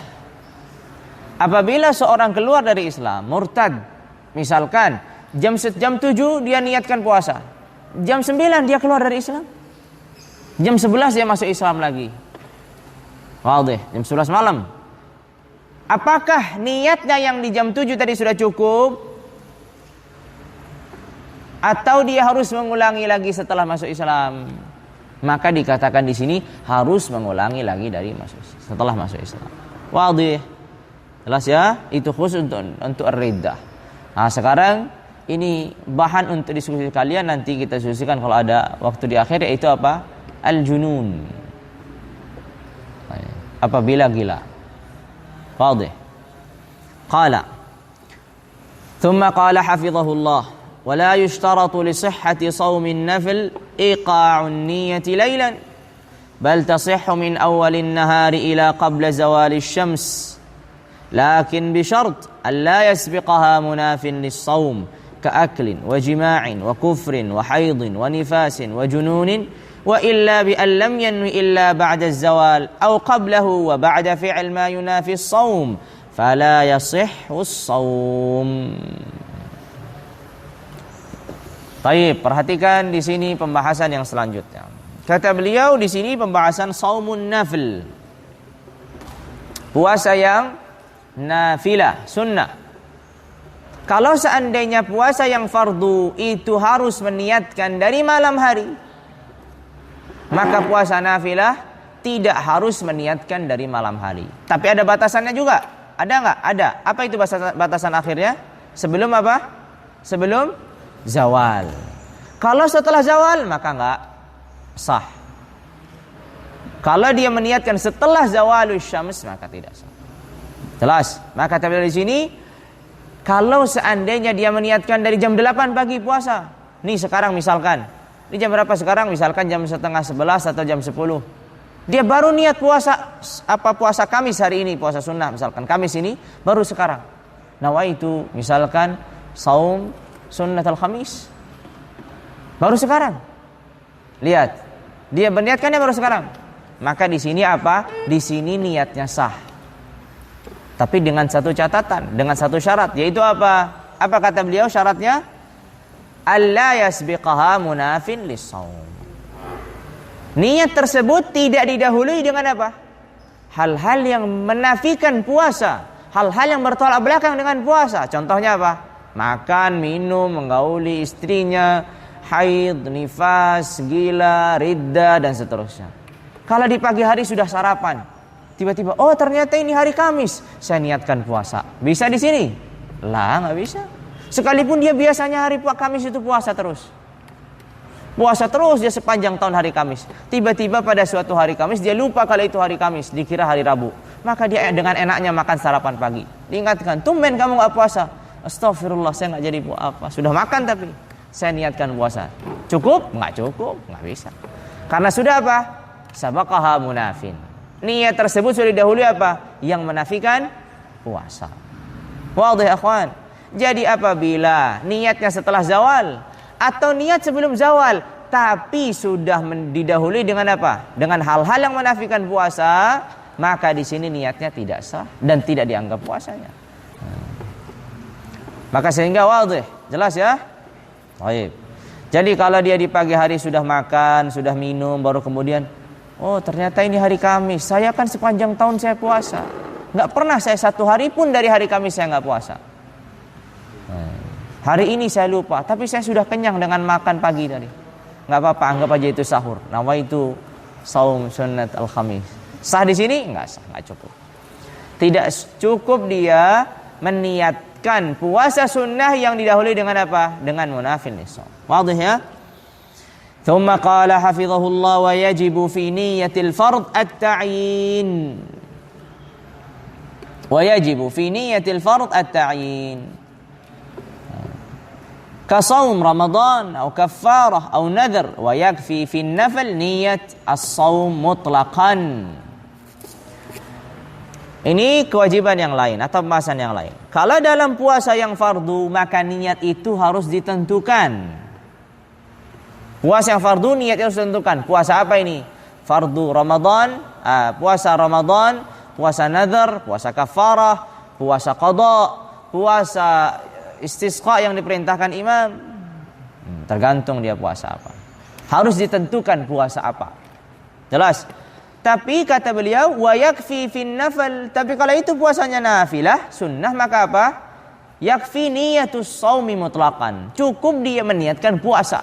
Apabila seorang keluar dari Islam, murtad, misalkan jam 7 dia niatkan puasa, jam 9 dia keluar dari Islam, jam 11 dia masuk Islam lagi. Wadih, jam 11 malam. Apakah niatnya yang di jam 7 tadi sudah cukup? Atau dia harus mengulangi lagi setelah masuk Islam? Maka dikatakan di sini harus mengulangi lagi dari setelah masuk Islam. Wadih. Jelas ya? Itu khusus untuk ar-riddah. Nah, sekarang ini bahan untuk diskusi kalian, nanti kita diskusikan kalau ada waktu di akhir, yaitu apa? Al-junun. Apabila gila. Wadih. Qala. Thumma qala hafizahullah. ولا يشترط لصحة صوم النفل إيقاع النية ليلا بل تصح من أول النهار إلى قبل زوال الشمس لكن بشرط ألا يسبقها مناف للصوم كأكل وجماع وكفر وحيض ونفاس وجنون وإلا بأن لم ينوي إلا بعد الزوال أو قبله وبعد فعل ما ينافي الصوم فلا يصح الصوم. Baik, perhatikan di sini pembahasan yang selanjutnya. Kata beliau di sini pembahasan saumun nafil. Puasa yang nafilah, sunnah. Kalau seandainya puasa yang fardu itu harus meniatkan dari malam hari, maka puasa nafilah tidak harus meniatkan dari malam hari. Tapi ada batasannya juga. Ada enggak? Ada. Apa itu batasan akhirnya? Sebelum apa? Sebelum zawal. Kalau setelah zawal maka enggak sah. Kalau dia meniatkan setelah zawalus syams maka tidak sah. Jelas? Maka kata di sini, kalau seandainya dia meniatkan dari jam 8 pagi puasa. Nih sekarang misalkan, ini jam berapa sekarang? Misalkan jam 10:30 atau jam 10. Dia baru niat puasa puasa Kamis hari ini, puasa sunnah misalkan Kamis ini baru sekarang. Nawaitu misalkan saum sunnatul khamis. Baru sekarang. Lihat. Dia berniatkannya baru sekarang. Maka di sini apa? Di sini niatnya sah. Tapi dengan satu catatan, dengan satu syarat, yaitu apa? Apa kata beliau syaratnya? Alla yasbiqaha munafin lis-shaum. Niat tersebut tidak didahului dengan apa? Hal-hal yang menafikan puasa, hal-hal yang bertolak belakang dengan puasa. Contohnya apa? Makan, minum, menggauli istrinya, haid, nifas, gila, ridda, dan seterusnya. Kalau di pagi hari sudah sarapan, tiba-tiba, oh ternyata ini hari Kamis, saya niatkan puasa. Bisa di sini? Lah, nggak bisa. Sekalipun dia biasanya hari Kamis itu puasa terus. Puasa terus dia sepanjang tahun hari Kamis. Tiba-tiba pada suatu hari Kamis, dia lupa kalau itu hari Kamis, dikira hari Rabu. Maka dia dengan enaknya makan sarapan pagi. Diingatkan, tumben kamu nggak puasa. Astagfirullah, saya nggak jadi apa. Sudah makan tapi saya niatkan puasa. Cukup? Nggak cukup, nggak bisa. Karena sudah apa? sabaqaha munafin. Niat tersebut sudah didahului apa? Yang menafikan puasa. Wadih akhwan. Jadi apabila niatnya setelah zawal atau niat sebelum zawal tapi sudah didahului dengan apa? Dengan hal-hal yang menafikan puasa, maka di sini niatnya tidak sah dan tidak dianggap puasanya. Maka sehingga wadih, jelas ya? Baik. Jadi kalau dia di pagi hari sudah makan, sudah minum, baru kemudian, oh ternyata ini hari Kamis, saya kan sepanjang tahun saya puasa. Nggak pernah saya satu hari pun dari hari Kamis saya nggak puasa. Hari ini saya lupa, tapi saya sudah kenyang dengan makan pagi tadi. Nggak apa-apa, anggap aja itu sahur. Nawaitu saum sunnat al-khamis. Sah di sini? Nggak sah, nggak cukup. Tidak cukup dia meniatkan puasa sunnah yang didahului dengan apa? Dengan munafil nisab. Wadih ya? ثم قال حفظه الله ويجب في نية الفرض التعيين. ويجب في نية الفرض التعيين. كصوم رمضان أو كفارة أو نذر ويكفي في النفل نية الصوم مطلقا. Ini kewajiban yang lain atau pembahasan yang lain. Kalau dalam puasa yang fardu, maka niat itu harus ditentukan. Puasa yang fardu niat harus ditentukan. Puasa apa ini? Fardu Ramadan, puasa Ramadan, puasa nadhar, puasa kafarah, puasa qada, puasa istisqa yang diperintahkan imam. Tergantung dia puasa apa. Harus ditentukan puasa apa. Jelas? Tapi kata beliau, wa yakfi fin nafal. Tapi kalau itu puasanya nafilah, sunnah, maka apa? Yakfi niyatus shaumi mutlaqan. Cukup dia meniatkan puasa.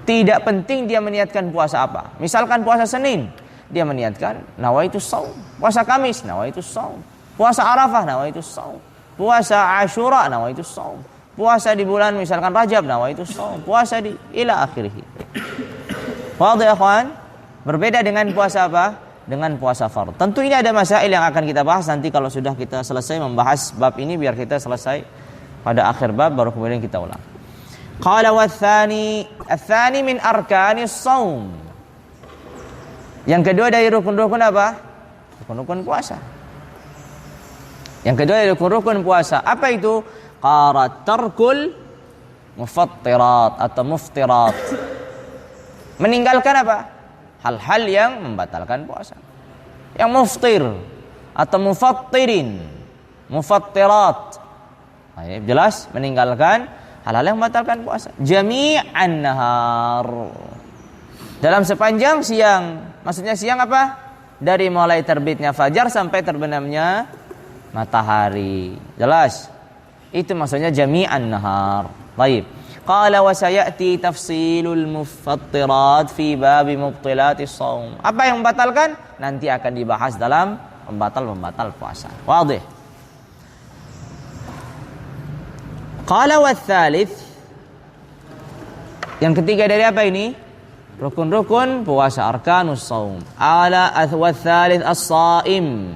Tidak penting dia meniatkan puasa apa. Misalkan puasa Senin, dia meniatkan nawaitus shaum. Puasa Kamis, nawaitus shaum. Puasa Arafah, nawaitus shaum. Puasa Asyura, nawaitus shaum. Puasa di bulan misalkan Rajab, nawaitus shaum. Puasa di ila akhirih. Wadih ya kawan? Berbeda dengan puasa apa? Dengan puasa fardhu. Tentu ini ada masail yang akan kita bahas nanti kalau sudah kita selesai membahas bab ini, biar kita selesai pada akhir bab baru kemudian kita ulang. Qala wa tsani min arkanis shaum. Yang kedua dari rukun-rukun apa? Rukun-rukun puasa. Yang kedua dari rukun-rukun puasa. Apa itu? Qala tarkul mufattirat atau muftirat. Meninggalkan apa? Hal-hal yang membatalkan puasa. Yang muftir atau mufattirin, mufattirat. Nah, jelas meninggalkan hal-hal yang membatalkan puasa. Jami'an nahar. Dalam sepanjang siang. Maksudnya siang apa? Dari mulai terbitnya fajar sampai terbenamnya matahari. Jelas? Itu maksudnya jami'an nahar. Baik. Qala wa sayati tafsilul mufattirat fi bab mubtilatis shaum. Apa yang membatalkan? Nanti akan dibahas dalam pembatal-pembatal puasa. Wadih. Qala wa tsalits. Yang ketiga dari apa ini? Rukun-rukun puasa, arkanus shaum. Ala wa tsalits as-shaim.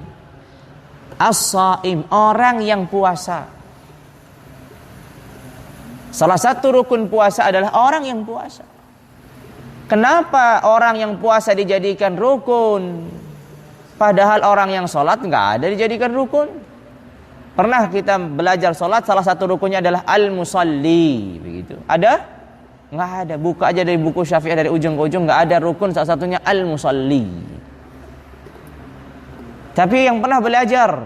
As-shaim, orang yang puasa. Salah satu rukun puasa adalah orang yang puasa. Kenapa orang yang puasa dijadikan rukun? Padahal orang yang sholat nggak ada dijadikan rukun. Pernah kita belajar sholat, salah satu rukunnya adalah al-musalli. Begitu. Ada? Nggak ada. Buka aja dari buku Syafi'iyah dari ujung ke ujung, nggak ada rukun salah satunya al-musalli. Tapi yang pernah belajar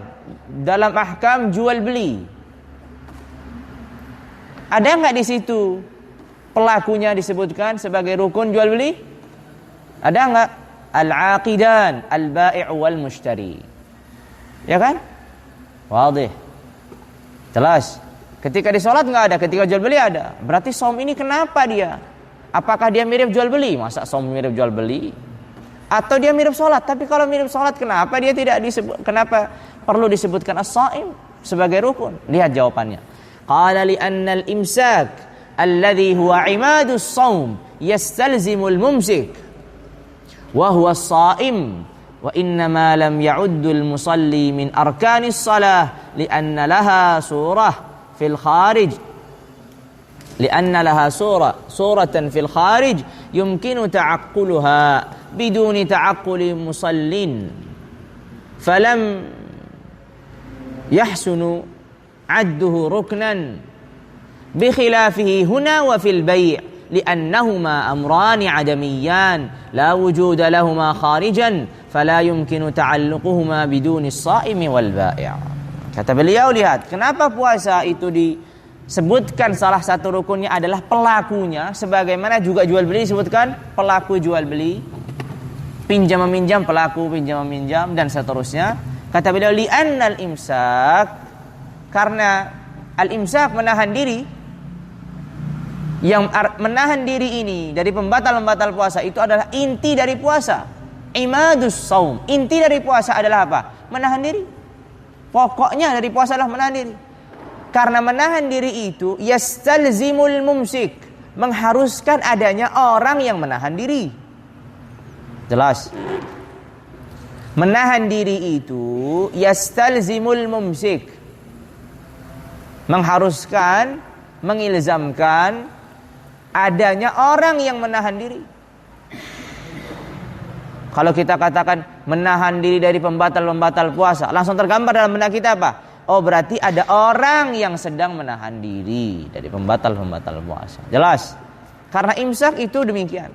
dalam ahkam jual beli, ada nggak di situ pelakunya disebutkan sebagai rukun jual beli? Ada nggak? Al-aqidan, al-bai' wal mushtari. Ya kan? Wadih. Jelas. Ketika di sholat nggak ada, ketika jual beli ada. Berarti shaum ini kenapa dia? Apakah dia mirip jual beli? Masa shaum mirip jual beli? Atau dia mirip sholat? Tapi kalau mirip sholat, kenapa dia tidak disebut? Kenapa perlu disebutkan as-shaim sebagai rukun? Lihat jawabannya. Qala li'anna al-imsak alladhi huwa imadus shaum yastalzimu al-mumsik wa huwa as-shaim wa innama lam ya'uddu al-musalli min arkanis salah li'anna laha surah fil kharij li'anna laha suratan fil kharij yumkinu ta'aqquluha biduni ta'aqquli musallin falam yahsunu adduhu ruknan bikhilafihi huna wa fil bai' li'annahuma amrani adamiyan la wujuda lahuma kharijan fala yumkinu ta'alluquhuma biduni as-sha'imi wal bai'. Kata beliau, lihat kenapa puasa itu disebutkan salah satu rukunnya adalah pelakunya, sebagaimana juga jual beli disebutkan pelaku jual beli, pinjam meminjam pelaku pinjam meminjam, dan seterusnya. Kata beliau, li'annal imsak, karena al-imsak menahan diri, yang menahan diri ini dari pembatal-pembatal puasa itu adalah inti dari puasa. Imadus saum, inti dari puasa adalah apa? Menahan diri. Pokoknya dari puasa adalah menahan diri. Karena menahan diri itu yastalzimul mumsik, mengharuskan adanya orang yang menahan diri. Jelas? Menahan diri itu yastalzimul mumsik, mengharuskan, mengilzamkan adanya orang yang menahan diri. Kalau kita katakan menahan diri dari pembatal-pembatal puasa, langsung tergambar dalam benak kita apa? Oh, berarti ada orang yang sedang menahan diri dari pembatal-pembatal puasa. Jelas? Karena imsak itu demikian.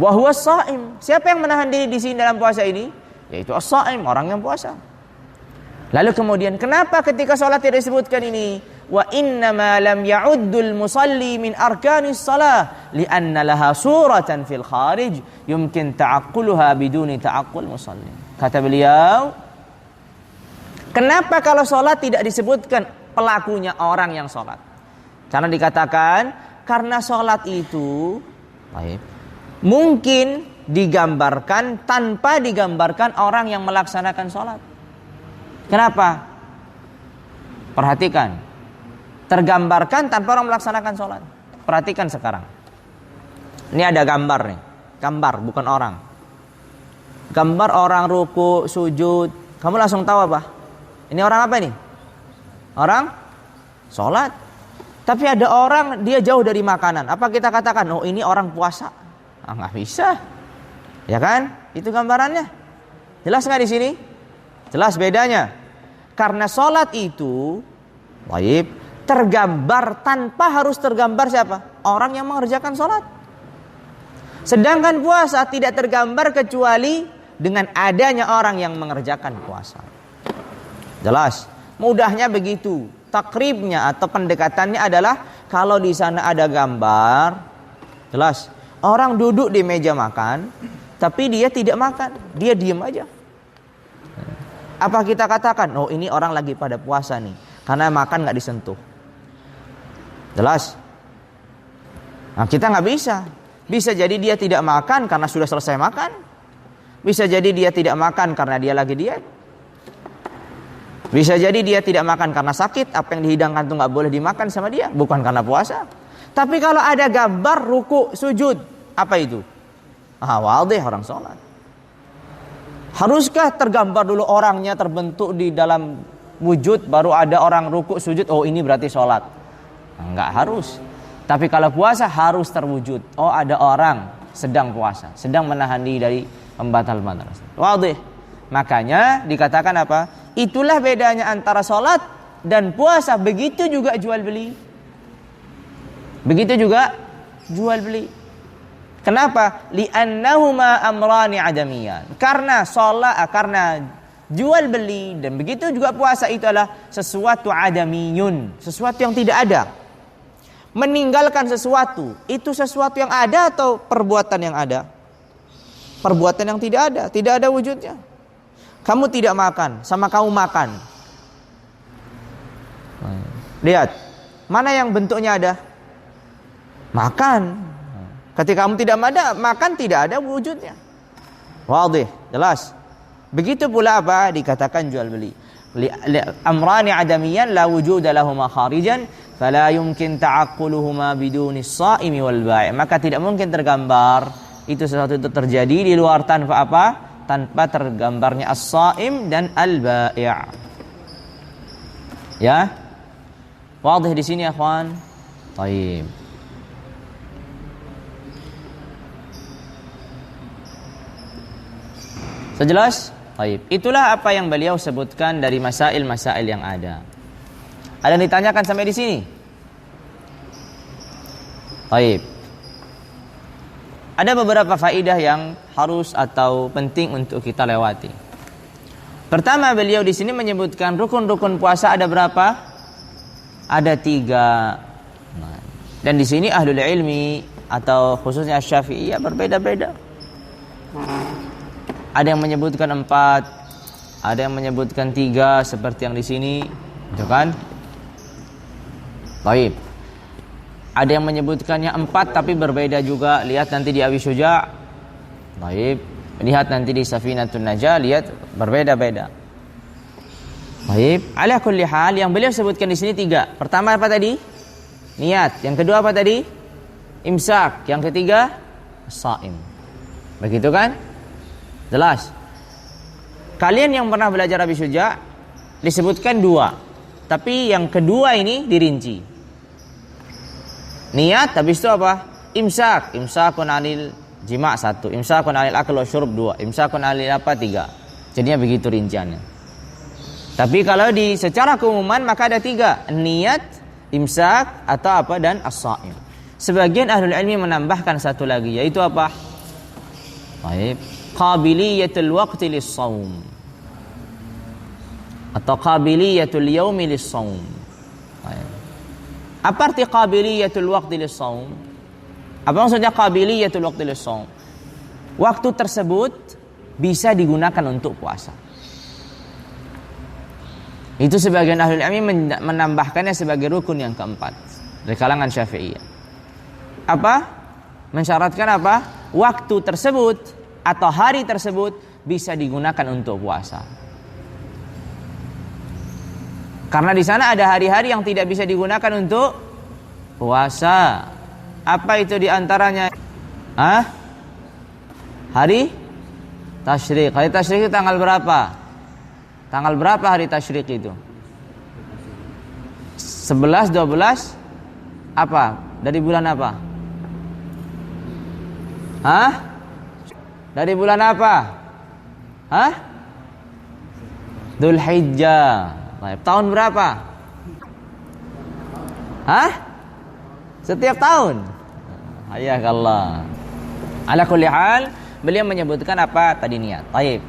Wa huwa shaim. Siapa yang menahan diri di sini dalam puasa ini? Yaitu as-shaim, orang yang puasa. Lalu kemudian kenapa ketika sholat tidak disebutkan ini? Wa innama lam ya'uddul musalli min arkanis salah li'anna laha suratan fil kharij yumkin ta'aqquluha biduni ta'aqqul musalli. Kata beliau, kenapa kalau sholat tidak disebutkan pelakunya orang yang sholat? Karena dikatakan karena sholat itu mungkin digambarkan tanpa digambarkan orang yang melaksanakan sholat. Kenapa? Perhatikan, tergambarkan tanpa orang melaksanakan sholat. Perhatikan sekarang. Ini ada gambar nih. Gambar, bukan orang. Gambar orang ruku, sujud. Kamu langsung tahu apa? Ini orang apa ini? Orang sholat. Tapi ada orang dia jauh dari makanan. Apa kita katakan? Oh, ini orang puasa. Nggak bisa. Ya kan? Itu gambarannya. Jelas nggak di sini? Jelas bedanya. Karena sholat itu wajib tergambar tanpa harus tergambar siapa? Orang yang mengerjakan sholat. Sedangkan puasa tidak tergambar kecuali dengan adanya orang yang mengerjakan puasa. Jelas? Mudahnya begitu. Takribnya atau pendekatannya adalah kalau di sana ada gambar, jelas. Orang duduk di meja makan, tapi dia tidak makan, dia diam aja. Apa kita katakan? Oh, ini orang lagi pada puasa nih, karena makan nggak disentuh. Jelas? Nah, kita nggak bisa. Bisa jadi dia tidak makan karena sudah selesai makan. Bisa jadi dia tidak makan karena dia lagi diet. Bisa jadi dia tidak makan karena sakit. Apa yang dihidangkan itu nggak boleh dimakan sama dia, bukan karena puasa. Tapi kalau ada gambar ruku, sujud, apa itu? Wadih, orang sholat. Haruskah tergambar dulu orangnya terbentuk di dalam wujud, baru ada orang ruku, sujud, oh ini berarti sholat? Enggak harus. Tapi kalau puasa harus terwujud. Oh, ada orang sedang puasa, sedang menahan diri dari pembatal-pembatal. Wadih. Makanya dikatakan apa? Itulah bedanya antara sholat dan puasa. Begitu juga jual beli. Begitu juga jual beli. Kenapa? Li'annahuma amrani adamiyan. Karena sholat, karena jual beli dan begitu juga puasa itu adalah sesuatu adamiyun, sesuatu yang tidak ada. Meninggalkan sesuatu, itu sesuatu yang ada atau perbuatan yang ada? Perbuatan yang tidak ada wujudnya. Kamu tidak makan, sama kamu makan. Lihat, mana yang bentuknya ada? Makan. Ketika kamu tidak makan, tidak ada wujudnya. Wadih, jelas. Begitu pula apa? Dikatakan jual beli. Amrani adamiyan la wujuda lahuma kharijan fala yumkin ta'aqquluhuma biduni as-sha'imi wal bai'. Maka tidak mungkin tergambar itu sesuatu itu terjadi di luar tanpa apa? Tanpa tergambarnya as-sha'im dan al-bai'. Ya? Wadih di sini ya, ikhwan? Baik. Sejelas? Baik. Itulah apa yang beliau sebutkan dari masail-masail yang ada. Ada yang ditanyakan sampai di sini? Baik. Ada beberapa faidah yang harus atau penting untuk kita lewati. Pertama, beliau di sini menyebutkan rukun-rukun puasa ada berapa? Ada 3. Dan di sini ahlul ilmi atau khususnya Syafi'iyah berbeda-beda. Ada yang menyebutkan 4, ada yang menyebutkan 3 seperti yang di sini, gitu kan? Baik. Ada yang menyebutkannya 4 tapi berbeda juga. Lihat nanti di Abi Syuja'. Baik. Lihat nanti di Safinatun Najah, lihat berbeda-beda. Baik. Ala kulli hal yang beliau sebutkan di sini 3. Pertama apa tadi? Niat. Yang kedua apa tadi? Imsak. Yang ketiga shaim. Begitu kan? Jelas. Kalian yang pernah belajar Abi Syuja' disebutkan 2. Tapi yang kedua ini dirinci. Niat habis itu apa? Imsak. Imsakun anil jima' 1. Imsakun anil akal wa syurub 2. Imsakun anil apa 3. Jadinya begitu rinciannya. Tapi kalau di secara keumuman maka ada 3. Niat, imsak atau apa dan as-shaim. Sebagian ahlul ilmi menambahkan satu lagi yaitu apa? Baik. Qabiliyatul waqti lis-shaum atau qabiliyatul yaumi lis-shaum. Apa arti qabiliyatul waqti lis-shaum? Apa maksudnya qabiliyatul waqti lis-shaum? Waktu tersebut bisa digunakan untuk puasa. Itu sebagian ahli ilmi menambahkannya sebagai rukun yang keempat dari kalangan Syafi'iyah. Apa? Mensyaratkan apa? Waktu tersebut atau hari tersebut bisa digunakan untuk puasa. Karena di sana ada hari-hari yang tidak bisa digunakan untuk puasa. Apa itu di antaranya? Hari tasyrik. Hari tasyrik itu tanggal berapa? Tanggal berapa hari tasyrik itu? 11, 12 apa? Dari bulan apa? Dari bulan apa? Dzulhijjah. Tahun berapa? Setiap tahun. Hayakallah. Ala kulli hal, beliau menyebutkan apa tadi niat. Baik.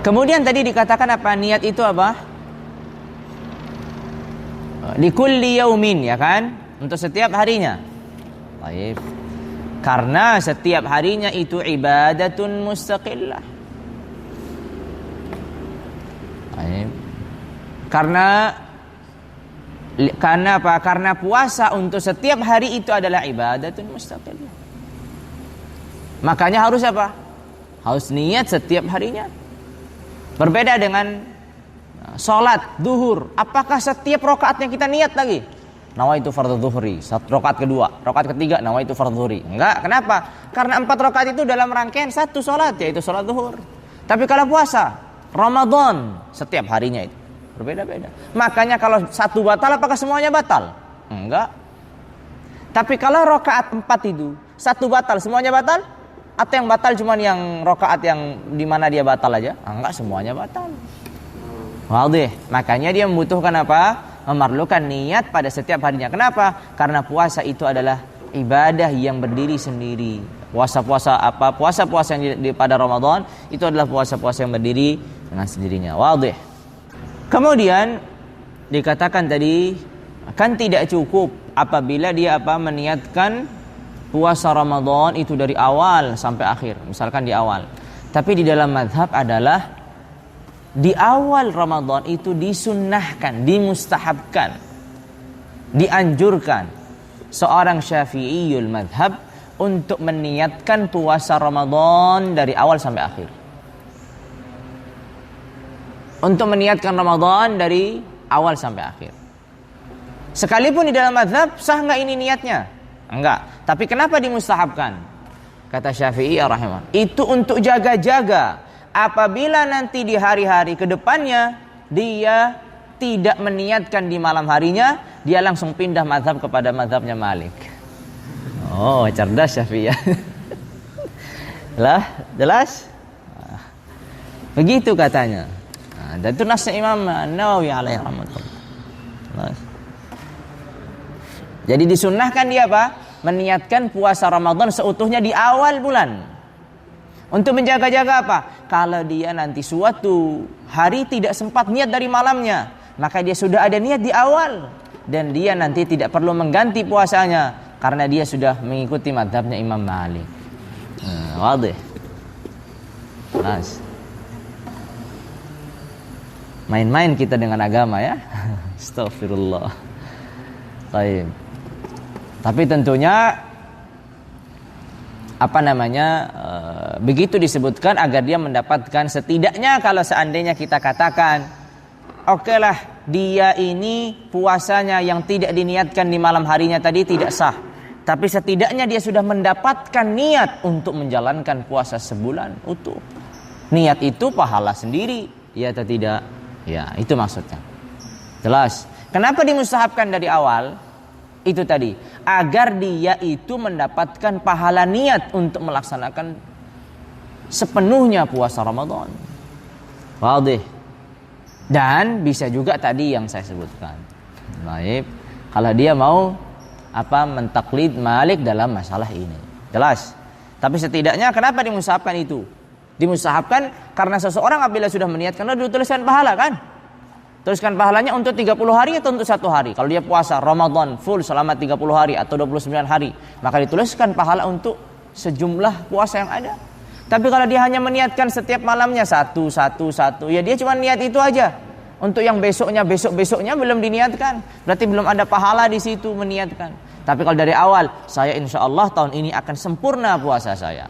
Kemudian tadi dikatakan apa? Niat itu apa? Likulli yaumin, ya kan? Untuk setiap harinya. Baik. Karena setiap harinya itu ibadatun mustaqillah. Baik. Karena apa? Karena puasa untuk setiap hari itu adalah ibadatun mustaqillah. Makanya harus apa? Harus niat setiap harinya. Berbeda dengan sholat duhur. Apakah setiap rakaatnya kita niat lagi? Nawaitu fardhu dhuhri. Rakaat kedua, rakaat ketiga nawaitu fardhu dhuhri. Enggak, kenapa? Karena 4 rakaat itu dalam rangkaian satu sholat, yaitu sholat duhur. Tapi kalau puasa Ramadan setiap harinya itu berbeda-beda. Makanya kalau satu batal, apakah semuanya batal? Enggak. Tapi kalau rakaat 4 itu satu batal, semuanya batal? Atau yang batal cuma yang rakaat yang di mana dia batal aja? Enggak, semuanya batal. Wadih. Makanya dia membutuhkan apa? Memerlukan niat pada setiap harinya. Kenapa? Karena puasa itu adalah ibadah yang berdiri sendiri. Puasa-puasa apa? Puasa-puasa yang pada Ramadan itu adalah puasa-puasa yang berdiri dengan sendirinya. Wadih. Kemudian dikatakan tadi kan tidak cukup apabila dia meniatkan puasa Ramadan itu dari awal sampai akhir, misalkan di awal. Tapi di dalam mazhab adalah di awal Ramadan itu disunnahkan, dimustahabkan, dianjurkan seorang Syafi'iyul mazhab untuk meniatkan puasa Ramadan dari awal sampai akhir. Untuk meniatkan Ramadan dari awal sampai akhir. Sekalipun di dalam mazhab sah enggak ini niatnya? Enggak. Tapi kenapa dimustahabkan? Kata Syafi'i rahimahullah, itu untuk jaga-jaga. Apabila nanti di hari-hari ke depannya dia tidak meniatkan di malam harinya, dia langsung pindah mazhab kepada mazhabnya Malik. Oh, cerdas Syafi'i. Lah, jelas? Begitu katanya. Dan itu nasnya Imam Nawawi alaihi rahmatullah. Jadi disunnahkan dia apa? Meniatkan puasa Ramadan seutuhnya di awal bulan. Untuk menjaga-jaga apa? Kalau dia nanti suatu hari tidak sempat niat dari malamnya, maka dia sudah ada niat di awal. Dan dia nanti tidak perlu mengganti puasanya, karena dia sudah mengikuti mazhabnya Imam Malik. Wadih. Jelas. Main-main kita dengan agama ya. Astagfirullah. Baik. Tapi tentunya begitu disebutkan agar dia mendapatkan setidaknya, kalau seandainya kita katakan oke lah, dia ini puasanya yang tidak diniatkan di malam harinya tadi tidak sah, tapi setidaknya dia sudah mendapatkan niat untuk menjalankan puasa sebulan utuh. Niat itu pahala sendiri, ya atau tidak? Ya, itu maksudnya. Jelas. Kenapa dimustahabkan dari awal? Itu tadi, agar dia itu mendapatkan pahala niat untuk melaksanakan sepenuhnya puasa Ramadan. Wadih. Dan bisa juga tadi yang saya sebutkan. Baik, kalau dia mau mentaklid Malik dalam masalah ini. Jelas. Tapi setidaknya kenapa dimustahabkan itu? Dimustahabkan karena seseorang apabila sudah meniatkan, dituliskan pahala kan? Tuliskan pahalanya untuk 30 hari atau untuk 1 hari. Kalau dia puasa Ramadan full selama 30 hari atau 29 hari, maka dituliskan pahala untuk sejumlah puasa yang ada. Tapi kalau dia hanya meniatkan setiap malamnya satu, ya dia cuma niat itu aja. Untuk yang besoknya belum diniatkan. Berarti belum ada pahala di situ meniatkan. Tapi kalau dari awal, saya insya Allah tahun ini akan sempurna puasa saya.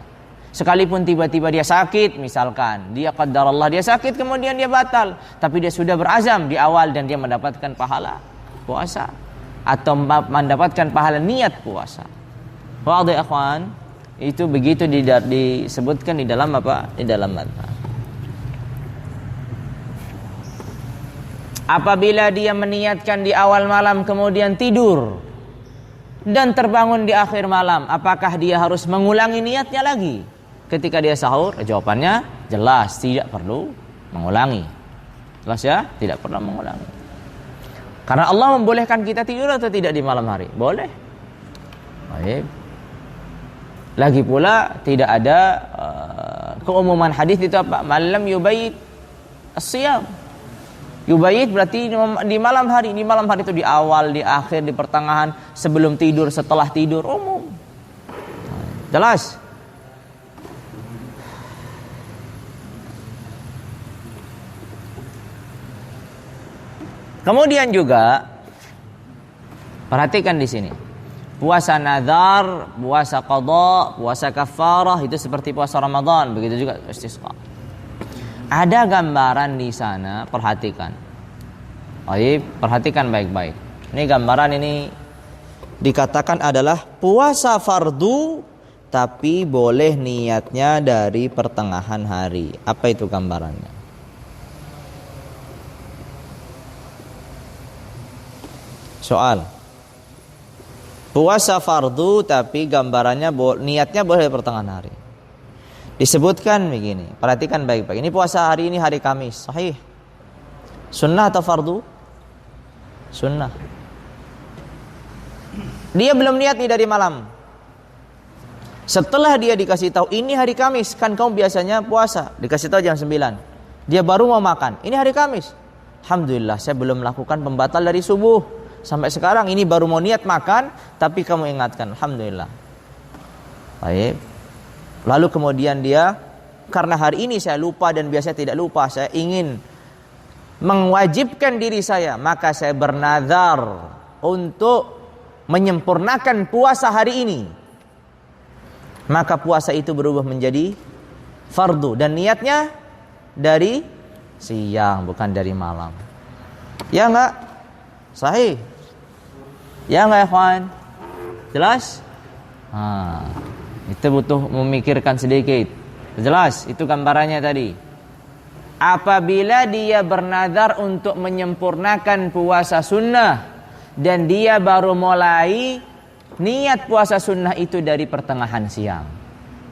Sekalipun tiba-tiba dia sakit, misalkan dia qadarullah dia sakit kemudian dia batal, tapi dia sudah berazam di awal dan dia mendapatkan pahala puasa atau mendapatkan pahala niat puasa. Wadih akhwan, itu begitu disebutkan di dalam Di dalam mazhab. Apabila dia meniatkan di awal malam kemudian tidur dan terbangun di akhir malam, apakah dia harus mengulangi niatnya lagi ketika dia sahur? Jawabannya jelas, tidak perlu mengulangi. Jelas ya, tidak perlu mengulangi. Karena Allah membolehkan kita tidur atau tidak di malam hari? Boleh. Baik. Lagi pula tidak ada keumuman hadis itu apa? Malam yubayit as-siyam. Yubayit berarti di malam hari. Di malam hari itu di awal, di akhir, di pertengahan, sebelum tidur, setelah tidur, umum. Jelas. Kemudian juga perhatikan di sini. Puasa nazar, puasa qada, puasa kafarah itu seperti puasa Ramadan, begitu juga istisqa. Ada gambaran di sana, perhatikan. Perhatikan baik-baik. Ini gambaran ini dikatakan adalah puasa fardu tapi boleh niatnya dari pertengahan hari. Apa itu gambarannya? Soal. Puasa fardu tapi gambarannya niatnya boleh di pertengahan hari. Disebutkan begini, perhatikan baik-baik. Ini puasa hari ini hari Kamis, sahih. Sunnah atau fardu? Sunnah. Dia belum niat nih dari malam. Setelah dia dikasih tahu ini hari Kamis, kan kamu biasanya puasa, dikasih tahu jam 9. Dia baru mau makan. Ini hari Kamis. Alhamdulillah, saya belum melakukan pembatal dari subuh. Sampai sekarang ini baru mau niat makan, tapi kamu ingatkan. Alhamdulillah. Baik. Lalu kemudian dia, karena hari ini saya lupa dan biasa tidak lupa, saya ingin mewajibkan diri saya, maka saya bernazar untuk menyempurnakan puasa hari ini. Maka puasa itu berubah menjadi fardu dan niatnya dari siang bukan dari malam. Ya enggak? Sahih. Ya enggak ya kawan? Jelas? Itu butuh memikirkan sedikit. Jelas, itu gambarannya tadi. Apabila dia bernazar untuk menyempurnakan puasa sunnah dan dia baru mulai niat puasa sunnah itu dari pertengahan siang.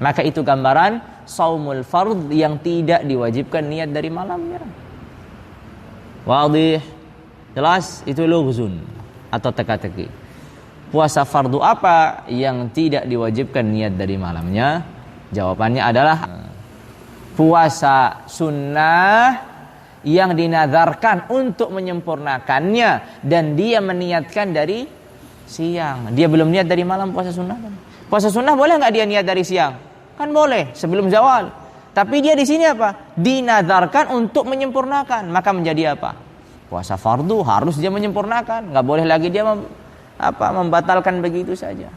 Maka itu gambaran saumul fard yang tidak diwajibkan niat dari malamnya. Wadih? Jelas? Itu lughzun atau teka-teki. Puasa fardu apa yang tidak diwajibkan niat dari malamnya? Jawabannya adalah puasa sunnah yang dinazarkan untuk menyempurnakannya dan dia meniatkan dari siang. Dia belum niat dari malam puasa sunnah. Puasa sunnah boleh nggak dia niat dari siang? Kan boleh sebelum zawal. Tapi dia di sini apa? Dinazarkan untuk menyempurnakan. Maka menjadi apa? Puasa fardu harus dia menyempurnakan. Nggak boleh lagi dia membatalkan begitu saja.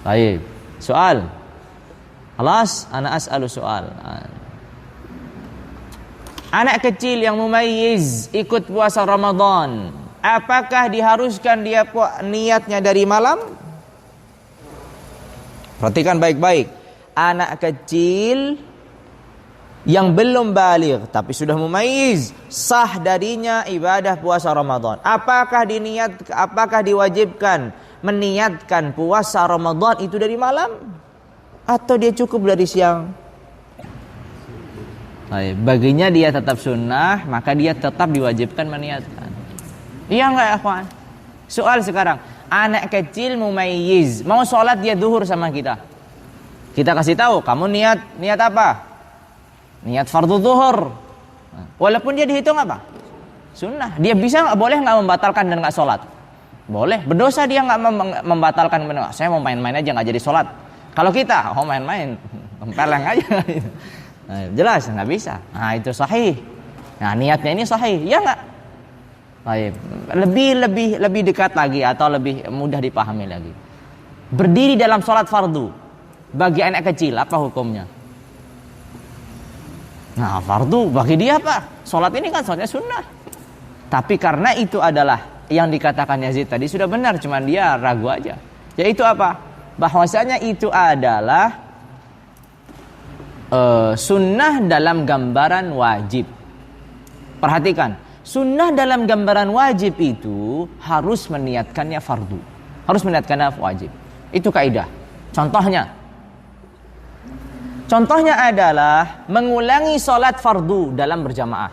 Baik. Soal. Alas, ana as'alu soal. Anak kecil yang mumayyiz ikut puasa Ramadan, apakah diharuskan dia niatnya dari malam? Perhatikan baik-baik. Anak kecil yang belum baligh tapi sudah mumayyiz, sah darinya ibadah puasa Ramadan. Apakah diwajibkan meniatkan puasa Ramadan itu dari malam atau dia cukup dari siang? Baginya dia tetap sunnah, maka dia tetap diwajibkan meniatkan. Iya enggak ya, kawan? Soal sekarang, anak kecil mumayyiz, mau sholat dia zuhur sama kita. Kita kasih tahu, kamu niat apa? Niat fardu zuhur. Walaupun dia dihitung apa? Sunnah. Dia bisa boleh nggak membatalkan dan nggak sholat? Boleh. Berdosa dia nggak membatalkan. Saya mau main-main aja nggak jadi sholat. Kalau kita, main-main, peleng aja. Nah, jelas nggak bisa. Nah itu sahih. Nah niatnya ini sahih, ya nggak? Baik. Lebih dekat lagi atau lebih mudah dipahami lagi. Berdiri dalam sholat fardu bagi anak kecil apa hukumnya? Nah fardu bagi dia apa? Sholat ini kan sholatnya sunnah. Tapi karena itu adalah yang dikatakan Yazid tadi sudah benar, cuman dia ragu aja. Yaitu apa? Bahwasanya itu adalah sunnah dalam gambaran wajib. Perhatikan, sunnah dalam gambaran wajib itu harus meniatkannya fardu, harus meniatkannya wajib. Itu kaidah. Contohnya adalah mengulangi salat fardu dalam berjamaah.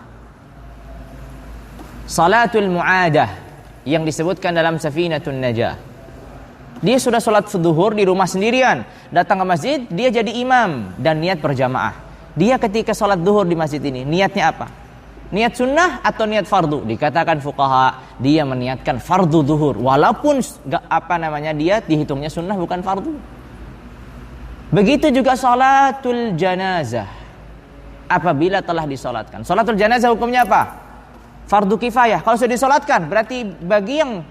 Salatul mu'adah yang disebutkan dalam Safinatun Najah. Dia sudah salat zuhur di rumah sendirian, datang ke masjid, dia jadi imam dan niat berjamaah. Dia ketika salat zuhur di masjid ini, niatnya apa? Niat sunnah atau niat fardu? Dikatakan fuqaha, dia meniatkan fardu zuhur, walaupun dia dihitungnya sunnah bukan fardu. Begitu juga salatul janazah. Apabila telah disolatkan, salatul janazah hukumnya apa? Fardu kifayah. Kalau sudah disolatkan, berarti bagi yang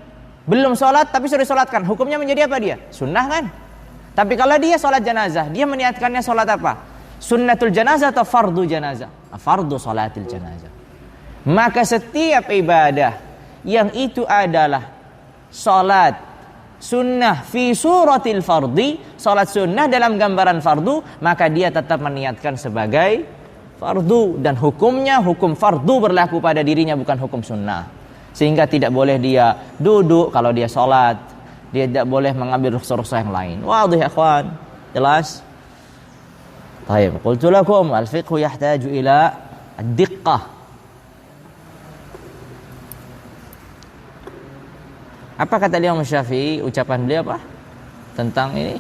belum sholat tapi sudah disolatkan, hukumnya menjadi apa dia? Sunnah kan? Tapi kalau dia sholat janazah, dia meniatkannya sholat apa? Sunnatul janazah atau fardu janazah? Fardu sholatil janazah. Maka setiap ibadah yang itu adalah sholat sunnah fi suratil fardi, sholat sunnah dalam gambaran fardu, maka dia tetap meniatkan sebagai fardu. Dan hukumnya, hukum fardu berlaku pada dirinya, bukan hukum sunnah. Sehingga tidak boleh dia duduk kalau dia sholat, dia tidak boleh mengambil rukhsah-rukhsah yang lain. Wadih akhwan, jelas? Baik, qultu lakum al-fiqhu yahtaju ila ad-diqqah. Apa kata Imam Syafi'i, ucapan beliau apa tentang ini?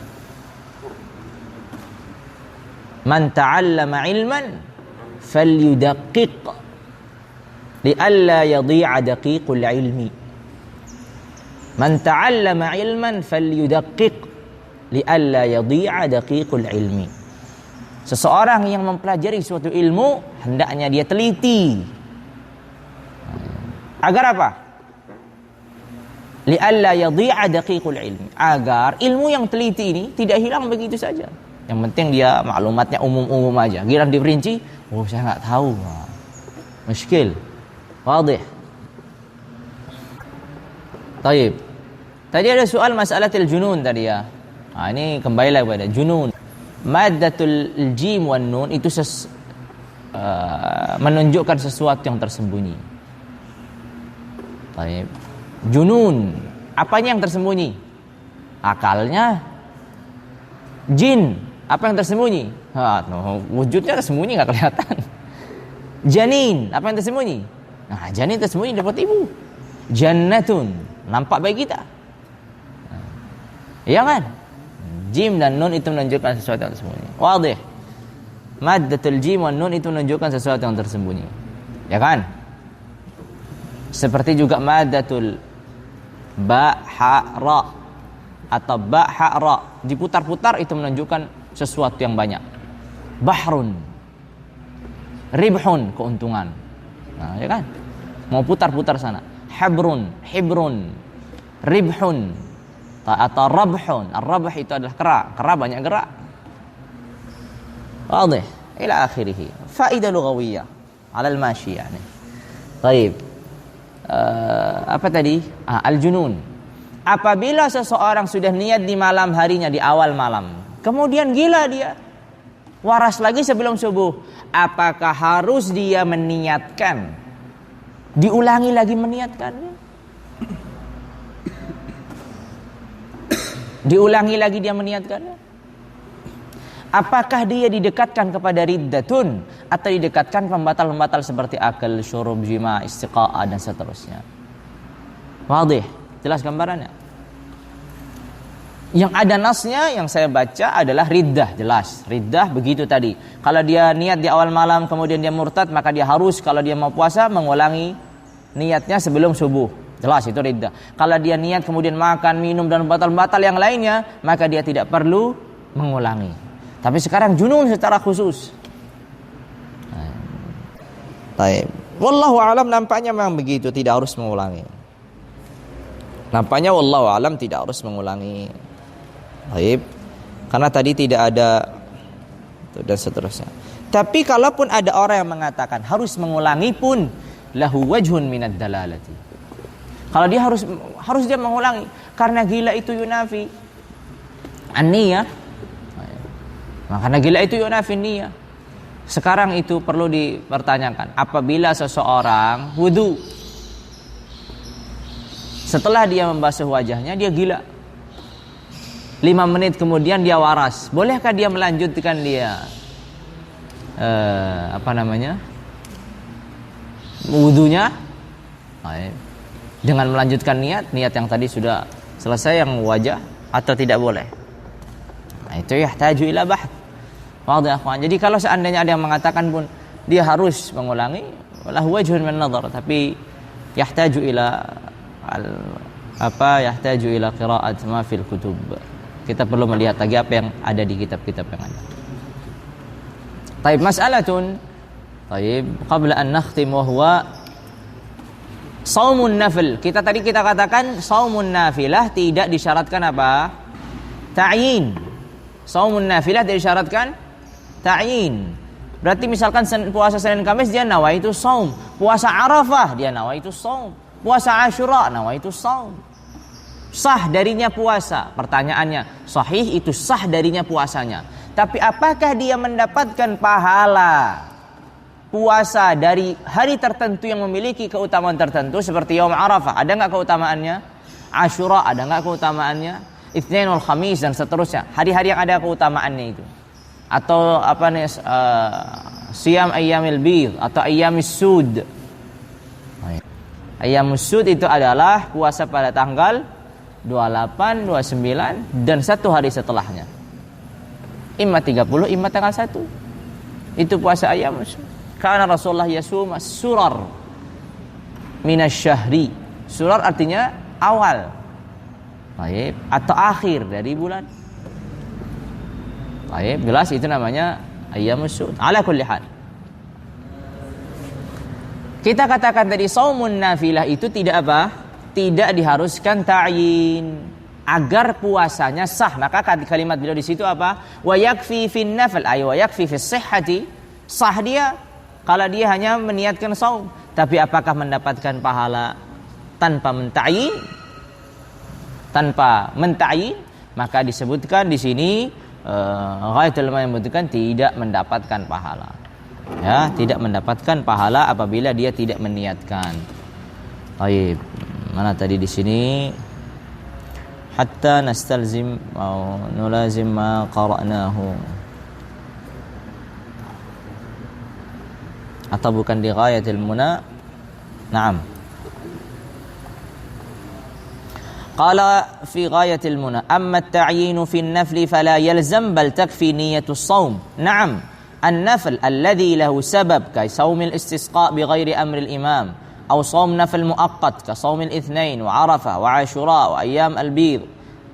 Man ta'allama ilman falyudaqqiq li'alla yadhi'a daqiqul ilmi. Man ta'allama ilman falyudaqqiq li'alla yadhi'a daqiqul ilmi. Seseorang yang mempelajari suatu ilmu, hendaknya dia teliti. Agar apa? Li'alla yadhi'a daqiqul ilmi. Agar ilmu yang teliti ini tidak hilang begitu saja. Yang penting dia maklumatnya umum-umum aja. Giliran diperinci, saya nggak tahu. Muskil. Wadih. Taib. Tadi ada soal masalatil junun tadi ya. Ini kembali lagi pada junun. Maddatul jim wan nun itu menunjukkan sesuatu yang tersembunyi. Taib. Junun, apanya yang tersembunyi? Akalnya jin, apa yang tersembunyi? Wujudnya tersembunyi nggak kelihatan. Janin, apa yang tersembunyi? Nah, janin tersembunyi dapat ibu. Jannatun, nampak baik kita. Iya kan? Jim dan nun itu menunjukkan sesuatu yang tersembunyi. Wadih. Maddatul jim wan nun itu menunjukkan sesuatu yang tersembunyi. Ya kan? Seperti juga maddatul ba ha ra atau ba ha ra, diputar-putar itu menunjukkan sesuatu yang banyak. Bahrun, ribhun, keuntungan. Nah, ya kan? Mau putar-putar sana. Habrun, hibrun, ribhun, atau rabhun. Ar-rabh itu adalah kera. Kera banyak gerak. Wadih. Ila akhirih. Faidah lughawiyah. Ala al-mashi yani. Baik. Apa tadi? Al-junun. Apabila seseorang sudah niat di malam harinya, di awal malam, kemudian gila dia, waras lagi sebelum subuh, apakah harus dia meniatkan, diulangi lagi meniatkannya? Diulangi lagi dia meniatkannya? Apakah dia didekatkan kepada riddatun atau didekatkan pembatal-pembatal seperti akal, syurub, jima, istiqa'ah dan seterusnya? Wadih, jelas gambarannya. Yang ada nasnya yang saya baca adalah riddah, jelas. Riddah begitu tadi. Kalau dia niat di awal malam kemudian dia murtad, maka dia harus kalau dia mau puasa mengulangi niatnya sebelum subuh. Jelas itu riddah. Kalau dia niat kemudian makan, minum dan batal-batal yang lainnya, maka dia tidak perlu mengulangi. Tapi sekarang junun secara khusus. Baik. Wallahu alam, nampaknya memang begitu, tidak harus mengulangi. Nampaknya wallahu alam tidak harus mengulangi. Baik. Karena tadi tidak ada dan seterusnya. Tapi kalaupun ada orang yang mengatakan harus mengulangi pun lahu wajhun minad dalalati. Kalau dia harus dia mengulangi karena gila itu yunafi an-niyah. Karena gila itu yunafi niyah. Sekarang itu perlu dipertanyakan, apabila seseorang wudu, setelah dia membasuh wajahnya dia gila, 5 menit kemudian dia waras, bolehkah dia melanjutkan dia wudunya dengan melanjutkan niat yang tadi sudah selesai yang wajah, atau tidak boleh? Nah, itu yahtaju ila bahth. Jadi kalau seandainya ada yang mengatakan pun dia harus mengulangi, lahu wajhun min nadhar, tapi yahtaju ila yahtaju ila qira'at ma fil kutub. Kita perlu melihat lagi apa yang ada di kitab-kitab yang ada. Taib mas'alatun. Taib qabla an nakhtim wa huwa shaumun nafil. Kita katakan shaumun nafilah tidak disyaratkan apa? Ta'yin. Shaumun nafilah tidak disyaratkan ta'yin. Berarti misalkan puasa Senin Kamis dia nawaitu shaum, puasa Arafah dia nawaitu shaum, puasa Asyura nawaitu shaum. Sah darinya puasa. Pertanyaannya, sahih itu sah darinya puasanya. Tapi apakah dia mendapatkan pahala puasa dari hari tertentu yang memiliki keutamaan tertentu seperti Yaum Arafah? Ada enggak keutamaannya? Asyura ada enggak keutamaannya? Itsnain wal Khamis dan seterusnya. Hari-hari yang ada keutamaannya itu. Atau siyam ayyamil bid atau ayyamis sud. Ayyamus sud itu adalah puasa pada tanggal 28, 29 dan 1 hari setelahnya. Imma 30, imma tanggal 1. Itu puasa ayyamus sud. Karena Rasulullah yasum as-surar minasyahri. Surar artinya awal. Baik, atau akhir dari bulan. Baik, jelas itu namanya ayyamus sud. Ala kulli hal. Kita katakan tadi shaumun nafilah itu tidak apa? Tidak diharuskan ta'yin agar puasanya sah. Maka kalimat beliau di situ apa? Wa yakfi fin nafil, ay wa yakfi fis sihhati. Sah dia kalau dia hanya meniatkan shaum. Tapi apakah mendapatkan pahala tanpa menta'yin? Tanpa menta'yin, maka disebutkan di sini ghayatul ulama membutuhkan tidak mendapatkan pahala. Ya, tidak mendapatkan pahala apabila dia tidak meniatkan. Baik, mana tadi di sini? hatta nastalzim atau nulazim ma qara'nahu. Atau bukan di ghayatil muna? Naam. Qala fi ghayatil muna amma at-ta'yin fi an-nafl fala yalzam bal takfi niyyatu as-shaum. Naam. النفل الذي له سبب كصوم الاستسقاء بغير أمر الإمام أو صوم نفل مؤقت كصوم الاثنين وعرفة وعاشوراء وأيام البيض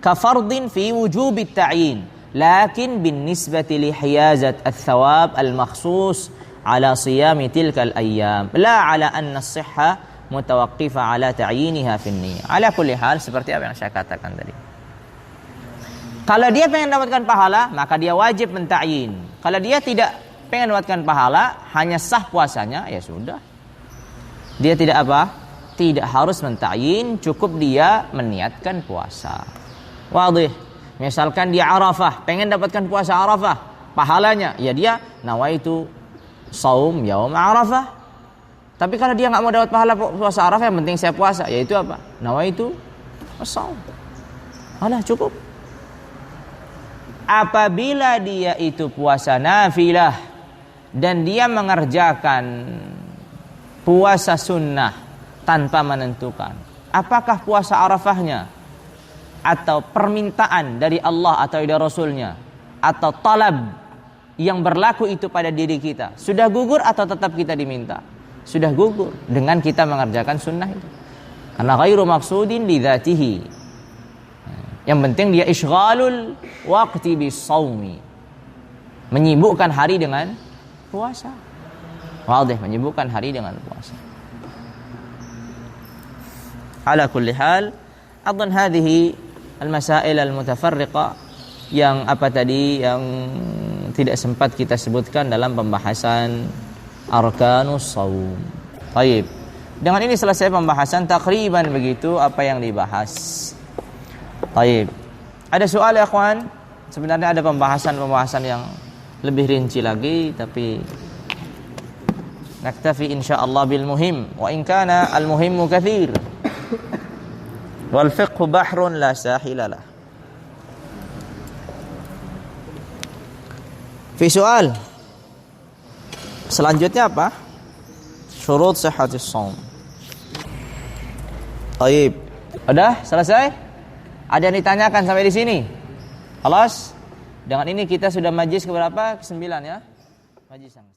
كفرض في وجوب التعيين لكن بالنسبة لحيازة الثواب المخصوص على صيام تلك الأيام لا على أن الصحة متوقفة على تعيينها في النية. على كل حال seperti apa yang saya katakan tadi. Kalau dia pengen dapatkan pahala, maka dia wajib mentakyin. Kalau dia tidak pengen dapatkan pahala, hanya sah puasanya, ya sudah. Dia tidak apa? Tidak harus mentakyin, cukup dia meniatkan puasa. Wadih. Misalkan dia Arafah, pengen dapatkan puasa Arafah, pahalanya, ya dia nawaitu saum yaum Arafah. Tapi kalau dia nggak mau dapat pahala puasa Arafah, yang penting saya puasa, yaitu apa? Nawaitu saum. Alah, cukup. Apabila dia itu puasa nafilah dan dia mengerjakan puasa sunnah tanpa menentukan apakah puasa Arafahnya atau permintaan dari Allah atau dari Rasulnya atau talab yang berlaku itu pada diri kita sudah gugur atau tetap kita diminta? Sudah gugur dengan kita mengerjakan sunnah itu, karena ghairu maqsudin li dzatihi. Yang penting dia isghalul waqti bis-shaumi. Menyibukkan hari dengan puasa. Wadih, menyibukkan hari dengan puasa. Ala kulli hal, adhan hadhihi al-masail al-mutafarriqa yang apa tadi yang tidak sempat kita sebutkan dalam pembahasan arkanus shaum. Baik. Dengan ini selesai pembahasan takriban begitu apa yang dibahas. Baik. Ada soal ya kawan? Sebenarnya ada pembahasan yang lebih rinci lagi, tapi naktafi insyaallah bil muhim wa in kana al muhimmu katsir. Wal fiqhu bahrun la sahila lah. Fi soal. Selanjutnya apa? Syurut sihhatis shaum. Baik. Udah selesai? Ada yang ditanyakan sampai di sini? Khalas? Dengan ini kita sudah majlis keberapa? Ke-9 ya? Majlis yang